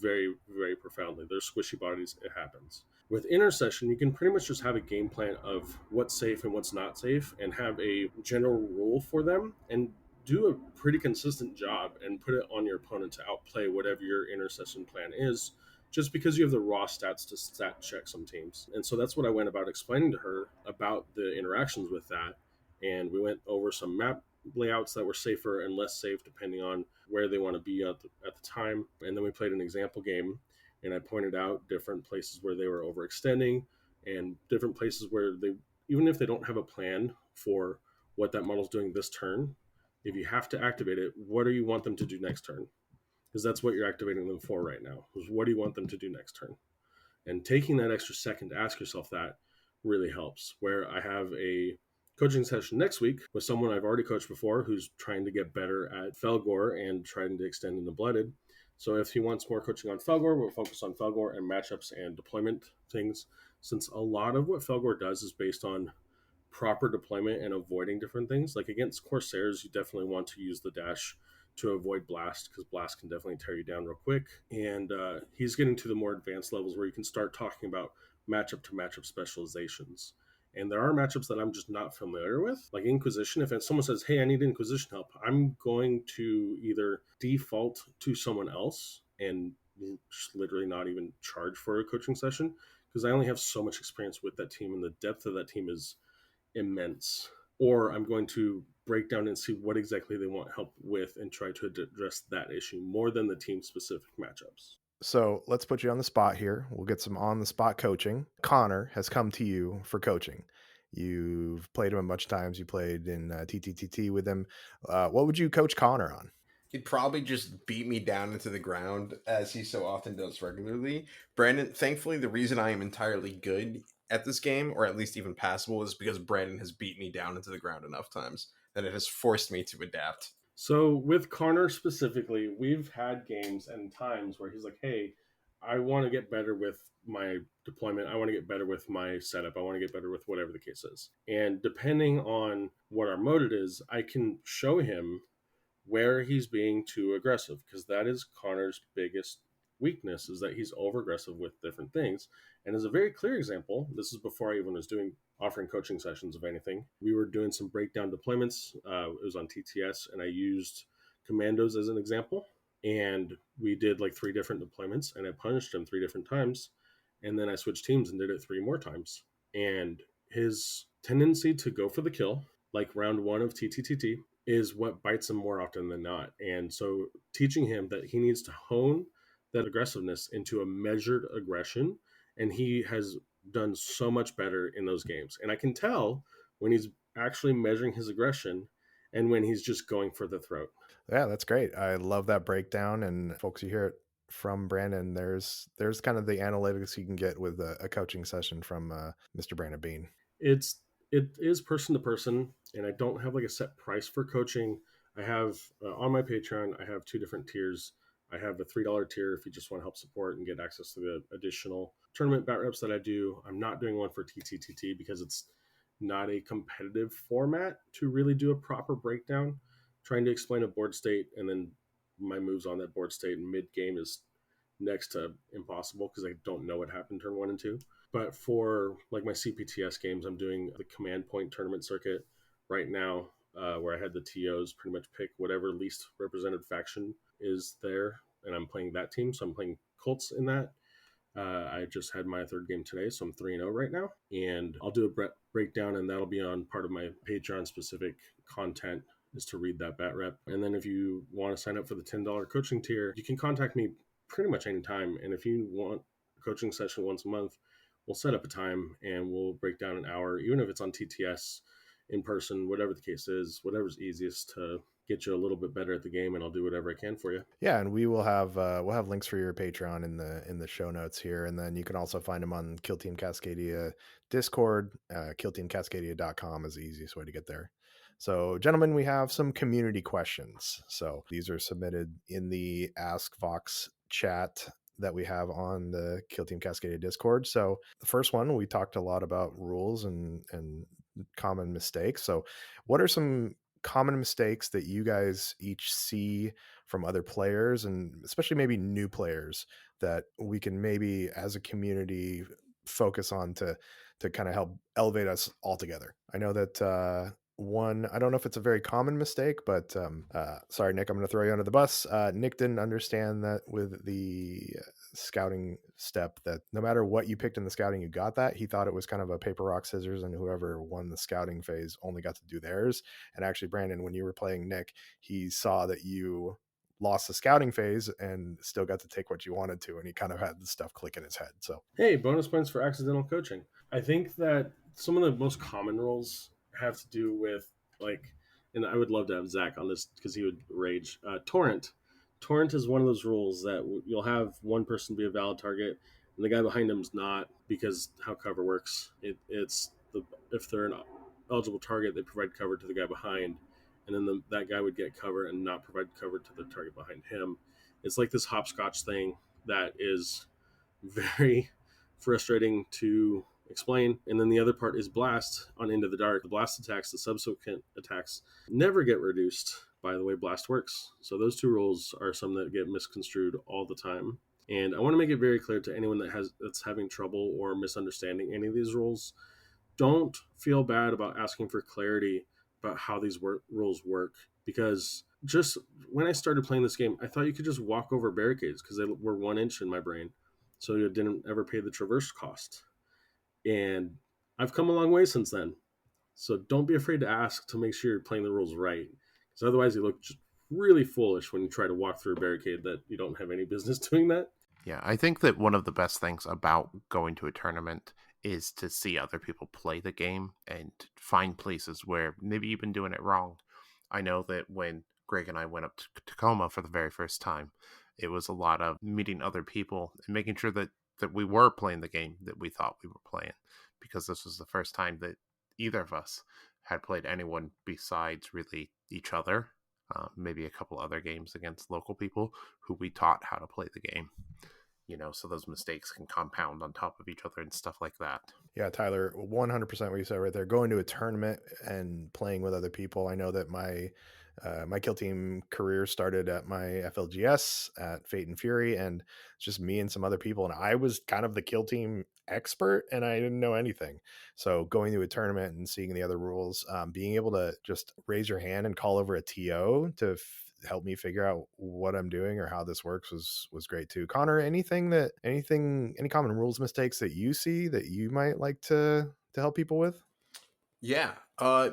very, very profoundly. They're squishy bodies, it happens. With intercession, you can pretty much just have a game plan of what's safe and what's not safe and have a general rule for them and do a pretty consistent job and put it on your opponent to outplay whatever your intercession plan is, just because you have the raw stats to stat check some teams. And so that's what I went about explaining to her about the interactions with that. And we went over some map layouts that were safer and less safe depending on where they want to be at the time. And then we played an example game, and I pointed out different places where they were overextending and different places where they, even if they don't have a plan for what that model's doing this turn, if you have to activate it, what do you want them to do next turn? Because that's what you're activating them for right now. Is what do you want them to do next turn? And taking that extra second to ask yourself that really helps. Where I have a coaching session next week with someone I've already coached before who's trying to get better at Felgor and trying to extend into Blooded. So if he wants more coaching on Felgor, we'll focus on Felgor and matchups and deployment things, since a lot of what Felgor does is based on proper deployment and avoiding different things. Like against Corsairs, you definitely want to use the dash to avoid blast, because blast can definitely tear you down real quick. And he's getting to the more advanced levels where you can start talking about matchup to matchup specializations. And there are matchups that I'm just not familiar with, like Inquisition. If someone says, hey, I need Inquisition help, I'm going to either default to someone else and just literally not even charge for a coaching session, because I only have so much experience with that team, and the depth of that team is immense. Or I'm going to break down and see what exactly they want help with and try to address that issue more than the team specific matchups. So let's put you on the spot here. We'll get some on the spot coaching. Connor has come to you for coaching. You've played him a bunch of times. You played in TTTT with him. What would you coach Connor on? He'd probably just beat me down into the ground, as he so often does regularly. Branden, thankfully, the reason I am entirely good at this game, or at least even passable, is because Branden has beat me down into the ground enough times that it has forced me to adapt. So with Connor specifically, we've had games and times where he's like, hey, I want to get better with my deployment. I want to get better with my setup. I want to get better with whatever the case is. And depending on what our mode is, I can show him where he's being too aggressive, because that is Connor's biggest weakness, is that he's over aggressive with different things. And as a very clear example, this is before I even was offering coaching sessions of anything. We were doing some breakdown deployments. It was on TTS, and I used commandos as an example. And we did like 3 different deployments, and I punished him 3 different times. And then I switched teams and did it 3 more times. And his tendency to go for the kill, like round 1 of TTTT, is what bites him more often than not. And so teaching him that he needs to hone that aggressiveness into a measured aggression, and he has done so much better in those games. And I can tell when he's actually measuring his aggression and when he's just going for the throat. Yeah, that's great. I love that breakdown. And folks, you hear it from Branden. There's kind of the analytics you can get with a coaching session from Mr. Branden Bean. It is person to person, and I don't have like a set price for coaching. I have on my Patreon, I have 2 different tiers. I have a $3 tier if you just want to help support and get access to the additional tournament bat reps that I do. I'm not doing one for TTTT because it's not a competitive format to really do a proper breakdown. Trying to explain a board state and then my moves on that board state mid game is next to impossible, because I don't know what happened turn 1 and 2. But for like my CPTS games, I'm doing the command point tournament circuit right now, where I had the TOs pretty much pick whatever least represented faction is there, and I'm playing that team. So I'm playing Colts in that. I just had my 3rd game today, so I'm 3-0 right now. And I'll do a breakdown, and that'll be on part of my Patreon specific content, is to read that bat rep. And then if you want to sign up for the $10 coaching tier, you can contact me pretty much anytime. And if you want a coaching session once a month, we'll set up a time and we'll break down an hour, even if it's on TTS, in person, whatever the case is, whatever's easiest to get you a little bit better at the game, and I'll do whatever I can for you. Yeah, and we will have we'll have links for your Patreon in the show notes here, and then you can also find them on Kill Team Cascadia Discord. KillTeamCascadia.com is the easiest way to get there. So, gentlemen, we have some community questions. So these are submitted in the Ask Vox chat that we have on the Kill Team Cascadia Discord. So the first one, we talked a lot about rules and common mistakes. So what are some common mistakes that you guys each see from other players, and especially maybe new players, that we can maybe as a community focus on to kind of help elevate us all together. I know that one, I don't know if it's a very common mistake, but sorry, Nick, I'm going to throw you under the bus. Nick didn't understand that with the scouting step, that no matter what you picked in the scouting, you got that. He thought it was kind of a paper, rock, scissors, and whoever won the scouting phase only got to do theirs. And actually, Brandon, when you were playing Nick, he saw that you lost the scouting phase and still got to take what you wanted to, and he kind of had the stuff click in his head. So Hey, bonus points for accidental coaching. I think that some of the most common rules have to do with, like, and I would love to have Zach on this because he would rage. Torrent. Torrent is one of those rules that you'll have one person be a valid target and the guy behind him's not, because how cover works. It's if they're an eligible target, they provide cover to the guy behind, and then that guy would get cover and not provide cover to the target behind him. It's like this hopscotch thing that is very frustrating to explain. And then the other part is blast on Into the Dark. The blast attacks, the subsequent attacks, never get reduced by the way blast works. So those two rules are some that get misconstrued all the time. And I want to make it very clear to anyone that's having trouble or misunderstanding any of these rules. Don't feel bad about asking for clarity about how these rules work, because just when I started playing this game, I thought you could just walk over barricades because they were 1 inch in my brain, so you didn't ever pay the traverse cost. And I've come a long way since then. So don't be afraid to ask to make sure you're playing the rules right, because otherwise you look just really foolish when you try to walk through a barricade that you don't have any business doing that. Yeah, I think that one of the best things about going to a tournament is to see other people play the game and find places where maybe you've been doing it wrong. I know that when Greg and I went up to Tacoma for the very first time, it was a lot of meeting other people and making sure that we were playing the game that we thought we were playing, because this was the first time that either of us had played anyone besides really each other. Maybe a couple other games against local people who we taught how to play the game. So those mistakes can compound on top of each other and stuff like that. yeah, Tyler, 100% what you said right there. Going to a tournament and playing with other people. I know that my Kill Team career started at my FLGS at Fate and Fury, and it's just me and some other people, and I was kind of the Kill Team expert, and I didn't know anything. So going to a tournament and seeing the other rules, being able to just raise your hand and call over a TO to help me figure out what I'm doing or how this works was great too. Connor, any common rules mistakes that you see that you might like to help people with? Yeah.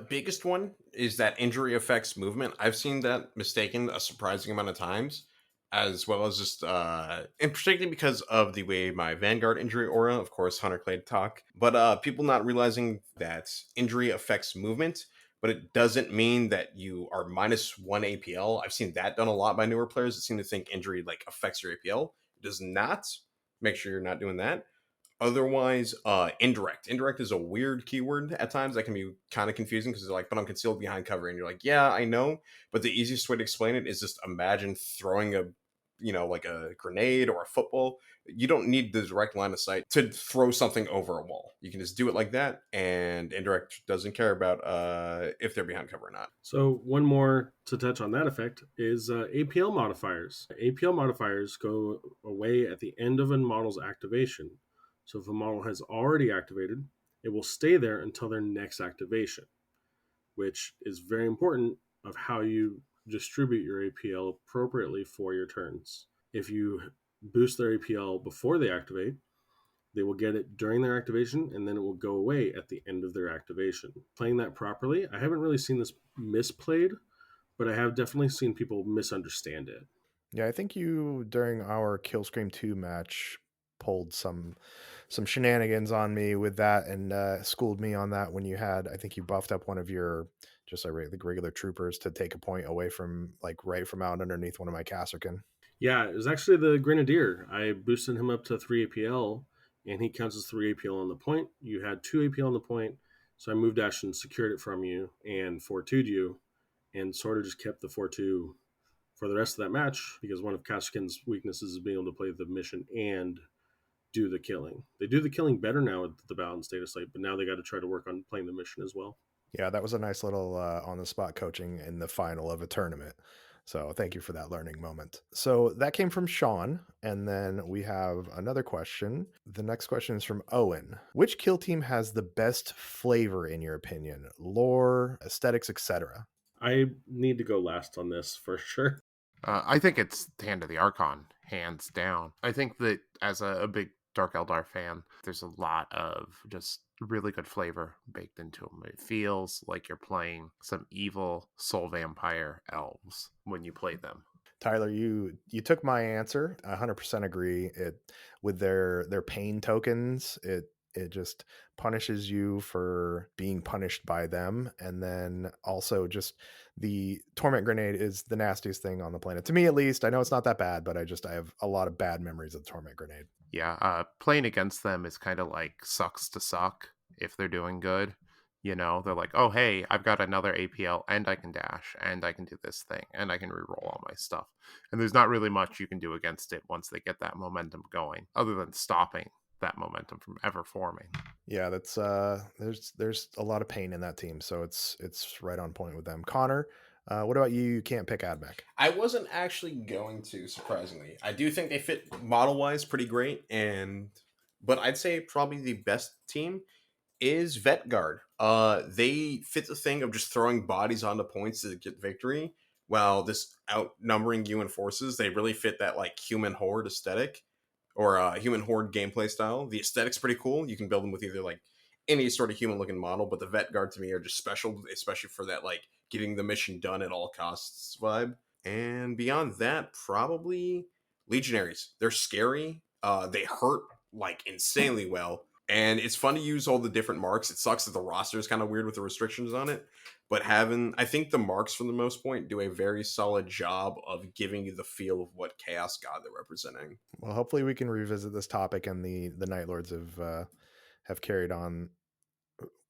Biggest one is that injury affects movement. I've seen that mistaken a surprising amount of times, as well as just and particularly because of the way my Vanguard injury aura, of course, Hunter Clay talk, but people not realizing that injury affects movement, but it doesn't mean that you are -1 APL. I've seen that done a lot by newer players that seem to think injury like affects your APL. It does not. Make sure you're not doing that. Otherwise, indirect. Indirect is a weird keyword at times that can be kind of confusing because they're like, but I'm concealed behind cover. And you're like, yeah, I know. But the easiest way to explain it is just imagine throwing like a grenade or a football. You don't need the direct line of sight to throw something over a wall. You can just do it like that. And indirect doesn't care about if they're behind cover or not. So one more to touch on that effect is APL modifiers. APL modifiers go away at the end of a model's activation. So if a model has already activated, it will stay there until their next activation, which is very important of how you distribute your APL appropriately for your turns. If you boost their APL before they activate, they will get it during their activation, and then it will go away at the end of their activation. Playing that properly, I haven't really seen this misplayed, but I have definitely seen people misunderstand it. Yeah, I think you during our Kill Scream 2 match pulled some shenanigans on me with that, and schooled me on that when you had, I think you buffed up one of your just like regular troopers to take a point away from, like, right from out underneath one of my Kasserkin. Yeah, it was actually the Grenadier. I boosted him up to 3 APL, and he counts as 3 APL on the point. You had 2 APL on the point, so I moved dash and secured it from you and 4-2'd you, and sort of just kept the 4-2 for the rest of that match, because one of Kasserkin's weaknesses is being able to play the mission and do the killing. They do the killing better now with the balanced data slate, but now they got to try to work on playing the mission as well. Yeah, that was a nice little on the spot coaching in the final of a tournament. So thank you for that learning moment. So that came from Sean. And then we have another question. The next question is from Owen. Which kill team has the best flavor in your opinion? Lore, aesthetics, etc. I need to go last on this for sure. I think it's Hand of the Archon, hands down. I think that as a big Dark Eldar fan, there's a lot of just really good flavor baked into them. It feels like you're playing some evil soul vampire elves when you play them. Tyler, you took my answer. 100% agree. It with their pain tokens, it just punishes you for being punished by them, and then also just the torment grenade is the nastiest thing on the planet to me, at least. I know it's not that bad, but I have a lot of bad memories of the torment grenade. Yeah, playing against them is kind of like sucks to suck if they're doing good. You know, they're like, oh, hey, I've got another APL and I can dash and I can do this thing and I can reroll all my stuff. And there's not really much you can do against it once they get that momentum going, other than stopping that momentum from ever forming. Yeah, that's there's a lot of pain in that team, so it's right on point with them. Connor, what about you? You can't pick AdMech. I wasn't actually going to, surprisingly. I do think they fit model wise pretty great, but I'd say probably the best team is Vet Guard. They fit the thing of just throwing bodies onto points to get victory, while this outnumbering you in forces. They really fit that like human horde aesthetic or human horde gameplay style. The aesthetic's pretty cool. You can build them with either like any sort of human looking model, but the Vet Guard to me are just special, especially for that like getting the mission done at all costs vibe. And beyond that, probably Legionaries. They're scary. They hurt like insanely well, and it's fun to use all the different marks. It sucks that the roster is kind of weird with the restrictions on it, but I think the marks for the most point do a very solid job of giving you the feel of what Chaos God they're representing. Well, hopefully we can revisit this topic, and the Night Lords have carried on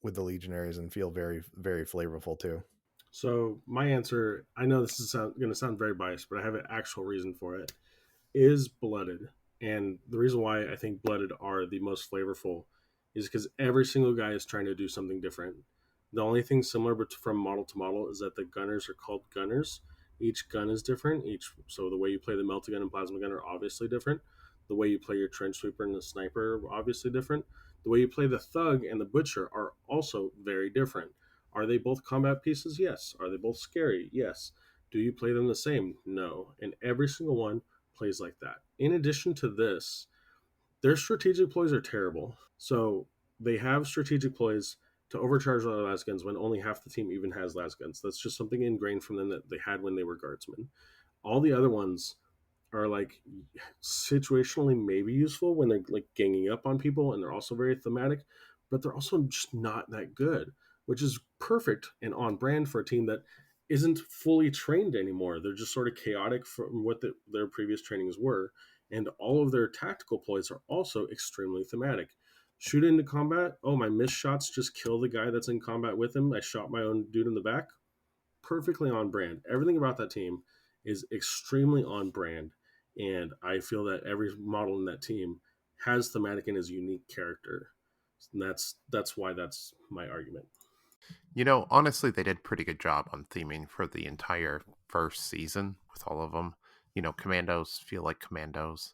with the Legionaries and feel very very flavorful too. So my answer, I know this is going to sound very biased, but I have an actual reason for it, is Blooded. And the reason why I think Blooded are the most flavorful is because every single guy is trying to do something different. The only thing similar from model to model is that the gunners are called gunners. Each gun is different. So the way you play the melta gun and plasma gun are obviously different. The way you play your trench sweeper and the sniper are obviously different. The way you play the thug and the butcher are also very different. Are they both combat pieces? Yes. Are they both scary? Yes. Do you play them the same? No. And every single one plays like that. In addition to this, their strategic ploys are terrible. So they have strategic ploys to overcharge their last guns when only half the team even has last guns. That's just something ingrained from them that they had when they were guardsmen. All the other ones are like situationally maybe useful when they're like ganging up on people, and they're also very thematic, but they're also just not that good, which is perfect and on brand for a team that isn't fully trained anymore. They're just sort of chaotic from what their previous trainings were, and all of their tactical ploys are also extremely thematic. Shoot into combat. Oh, my missed shots just kill the guy that's in combat with him. I shot my own dude in the back. Perfectly on brand. Everything about that team is extremely on brand, and I feel that every model in that team has thematic and is unique character. And that's why that's my argument. You know, honestly, they did pretty good job on theming for the entire first season with all of them. You know, commandos feel like commandos.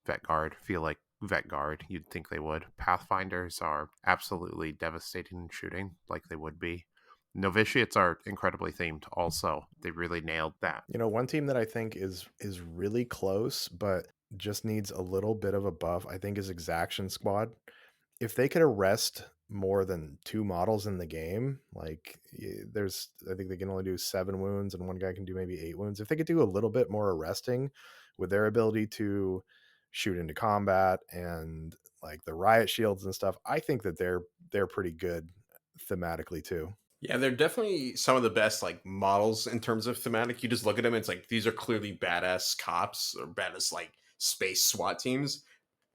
Vet Guard feel like Vet Guard. You'd think they would. Pathfinders are absolutely devastating in shooting, like they would be. Novitiates are incredibly themed also. They really nailed that. You know, one team that I think is really close, but just needs a little bit of a buff, I think, is Exaction Squad. If they could arrest more than two models in the game, like I think they can only do 7 wounds and one guy can do maybe 8 wounds. If they could do a little bit more arresting with their ability to shoot into combat and like the riot shields and stuff, I think that they're pretty good thematically too. Yeah, they're definitely some of the best like models in terms of thematic. You just look at them, it's like these are clearly badass cops or badass like space SWAT teams.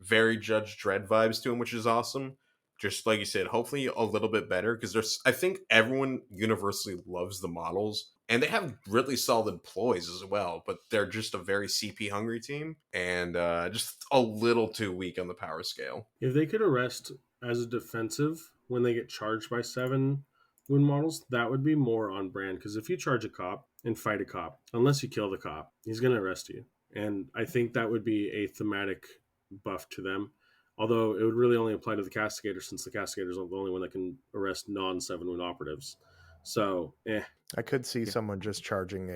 Very Judge Dredd vibes to them, which is awesome. Just like you said, hopefully a little bit better because there's. I think everyone universally loves the models, and they have really solid ploys as well. But they're just a very CP hungry team, and just a little too weak on the power scale. If they could arrest as a defensive when they get charged by 7, wound models, that would be more on brand. Because if you charge a cop and fight a cop, unless you kill the cop, he's going to arrest you. And I think that would be a thematic buff to them. Although it would really only apply to the Castigator, since the Castigator is the only one that can arrest non-7 wound operatives. So, I could see Yeah. someone just charging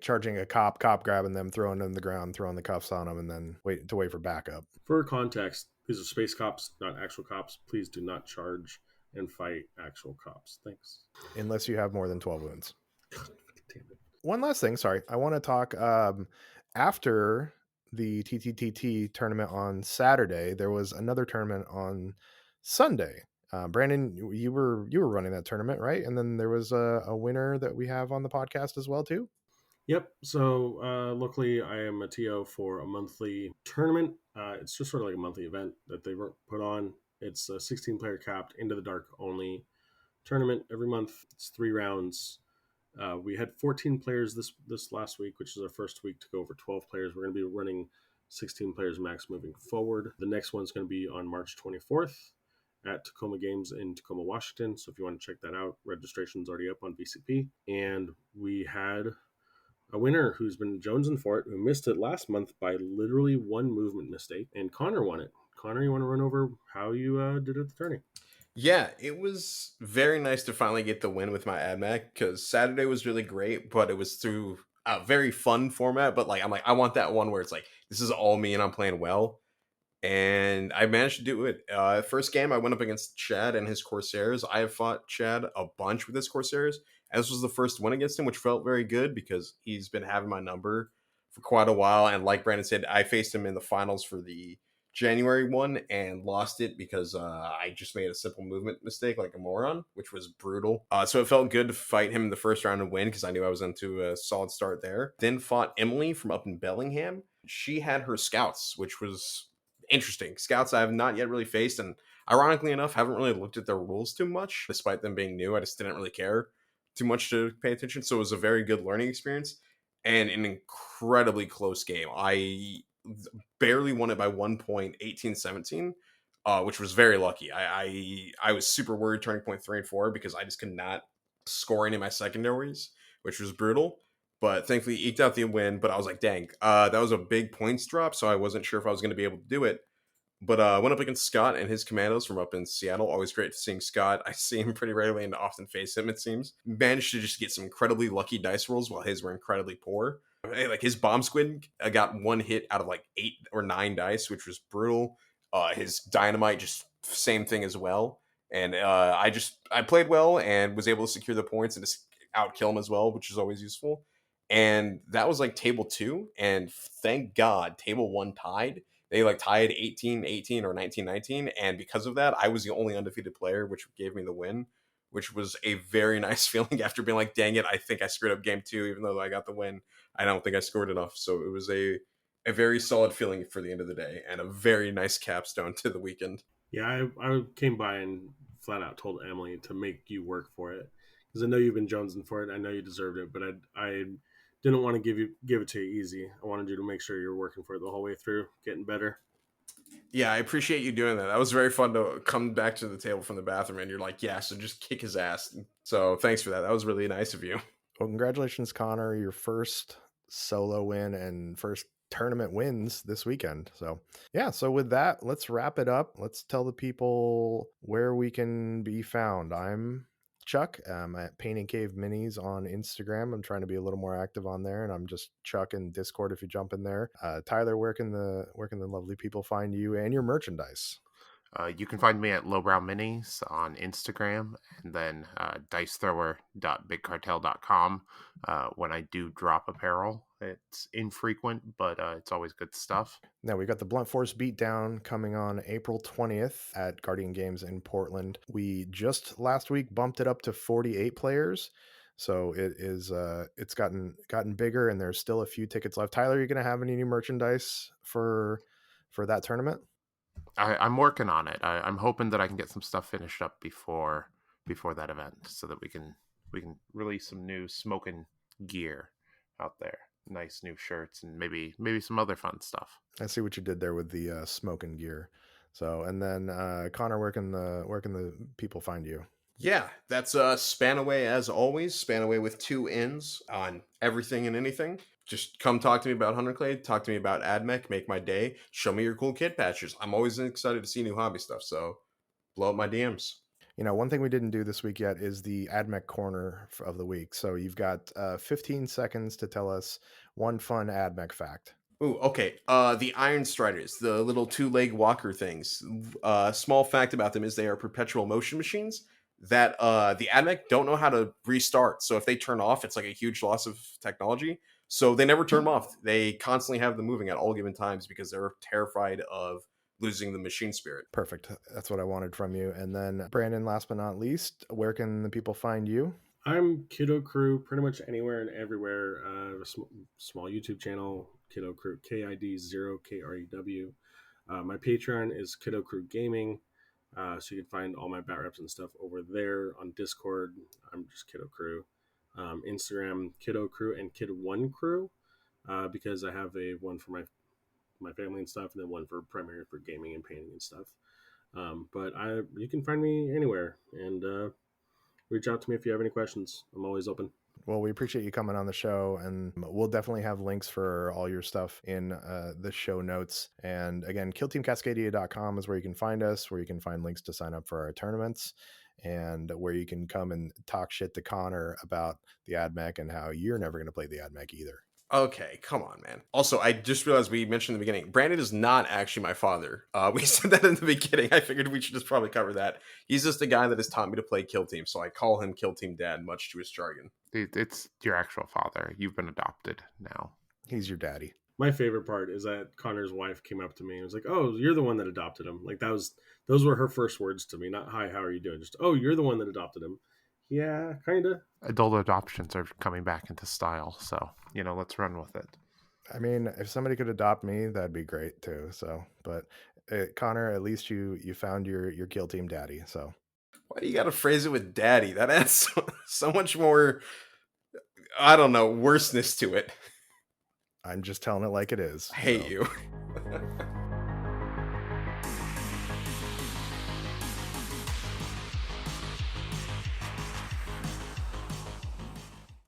charging a cop grabbing them, throwing them on the ground, throwing the cuffs on them, and then wait for backup. For context, these are space cops, not actual cops. Please do not charge and fight actual cops. Thanks. Unless you have more than 12 wounds. Damn it. One last thing, sorry. I want to talk after the TTTT tournament on Saturday, there was another tournament on Sunday. Branden, you were running that tournament, right? And then there was a winner that we have on the podcast as well, too. Yep. So luckily, I am a TO for a monthly tournament. It's just sort of like a monthly event that they put on. It's a 16-player capped Into the Dark only tournament every month. It's 3 rounds. We had 14 players this last week, which is our first week to go over 12 players. We're going to be running 16 players max moving forward. The next one's going to be on March 24th at Tacoma Games in Tacoma, Washington. So if you want to check that out, registration's already up on VCP. And we had a winner who's been jonesing for it, who missed it last month by literally one movement mistake, and Connor won it. Connor, you want to run over how you did at the tourney? Yeah, it was very nice to finally get the win with my AdMech, because Saturday was really great, but it was through a very fun format. But I'm like, I want that one where it's like, this is all me and I'm playing well. And I managed to do it. First game, I went up against Chad and his Corsairs. I have fought Chad a bunch with his Corsairs. And this was the first win against him, which felt very good because he's been having my number for quite a while. And like Branden said, I faced him in the finals for the January one and lost it because I just made a simple movement mistake like a moron, which was brutal. So it felt good to fight him in the first round and win because I knew I was into a solid start there. Then fought Emily from up in Bellingham. She had her scouts, which was interesting. Scouts I have not yet really faced, and ironically enough, haven't really looked at their rules too much, despite them being new. I just didn't really care too much to pay attention. So it was a very good learning experience and an incredibly close game. I barely won it by 1 point, 18-17, which was very lucky. I was super worried turning point 3 and 4 because I just could not score any of my secondaries, which was brutal. But thankfully eked out the win. But I was like, dang, that was a big points drop, so I wasn't sure if I was going to be able to do it. But I went up against Scott and his commandos from up in Seattle. Always great seeing Scott. I see him pretty rarely and often face him, it seems. Managed to just get some incredibly lucky dice rolls while his were incredibly poor. Like his bomb squid got one hit out of like 8 or 9 dice, which was brutal. His dynamite, just same thing as well. And I played well and was able to secure the points and just outkill him as well, which is always useful. And that was like table 2. And thank God, table 1 tied. They like tied 18-18 or 19-19, and because of that, I was the only undefeated player, which gave me the win, which was a very nice feeling after being like, dang it, I think I screwed up game 2, even though I got the win. I don't think I scored enough. So it was a very solid feeling for the end of the day and a very nice capstone to the weekend. Yeah, I came by and flat out told Emily to make you work for it because I know you've been jonesing for it. I know you deserved it, but I didn't want to give it to you easy. I wanted you to make sure you're working for it the whole way through, getting better. Yeah, I appreciate you doing that. That was very fun to come back to the table from the bathroom and you're like, yeah, so just kick his ass. So thanks for that. That was really nice of you. Well, congratulations, Connor. Your first solo win and first tournament wins this weekend. So, yeah. So, with that, let's wrap it up. Let's tell the people where we can be found. I'm Chuck. I'm at Painting Cave Minis on Instagram. I'm trying to be a little more active on there, and I'm just Chuck in Discord if you jump in there. Tyler, where can the lovely people find you and your merchandise? You can find me at Lowbrow Minis on Instagram, and then dicethrower.bigcartel.com. When I do drop apparel, it's infrequent, but it's always good stuff. Now we got the Blunt Force Beatdown coming on April 20th at Guardian Games in Portland. We just last week bumped it up to 48 players. So it is it's gotten bigger, and there's still a few tickets left. Tyler, are you gonna have any new merchandise for that tournament? I'm working on it. I'm hoping that I can get some stuff finished up before that event, so that we can release some new smoking gear out there. Nice new shirts and maybe some other fun stuff. I see what you did there with the smoking gear. So, and then Connor, where can the people find you? Yeah, that's Spanaway as always. Spanaway with two N's on everything and anything. Just come talk to me about Hunter Clay. Talk to me about AdMech. Make my day. Show me your cool kid patches. I'm always excited to see new hobby stuff. So blow up my DMs. One thing we didn't do this week yet is the AdMech corner of the week. So you've got 15 seconds to tell us one fun AdMech fact. Ooh, okay. The Iron Striders, the little two-leg walker things. Small fact about them is they are perpetual motion machines that the AdMech don't know how to restart. So if they turn off, it's like a huge loss of technology. So they never turn them off. They constantly have them moving at all given times because they're terrified of losing the machine spirit. Perfect. That's what I wanted from you. And then, Brandon, last but not least, where can the people find you? I'm Kiddo Crew pretty much anywhere and everywhere. A small YouTube channel, Kiddo Crew, KID0KREW. My Patreon is Kiddo Crew Gaming. So you can find all my bat reps and stuff over there. On Discord, I'm just Kiddo Crew. Instagram, Kiddo Crew and Kid One Crew, because I have a one for my family and stuff, and then one for primary for gaming and painting and stuff. But you can find me anywhere, and reach out to me if you have any questions. I'm always open. Well, we appreciate you coming on the show, and we'll definitely have links for all your stuff in the show notes. And again, killteamcascadia.com is where you can find us, where you can find links to sign up for our tournaments, and where you can come and talk shit to Connor about the AdMech and how you're never going to play the AdMech either. Okay, come on, man. Also, I just realized we mentioned in the beginning, Brandon is not actually my father. We said that in the beginning. I figured we should just probably cover that. He's just a guy that has taught me to play Kill Team, so I call him Kill Team Dad, much to his jargon. It's your actual father. You've been adopted now. He's your daddy. My favorite part is that Connor's wife came up to me and was like, "Oh, you're the one that adopted him." Like those were her first words to me. Not "Hi, how are you doing?" Just, "Oh, you're the one that adopted him." Yeah, kind of. Adult adoptions are coming back into style, so let's run with it. I mean, if somebody could adopt me, that'd be great too. So, but Connor, at least you found your Kill Team daddy. So, why do you got to phrase it with daddy? That adds so much more, I don't know, worseness to it. I'm just telling it like it is. I hate you.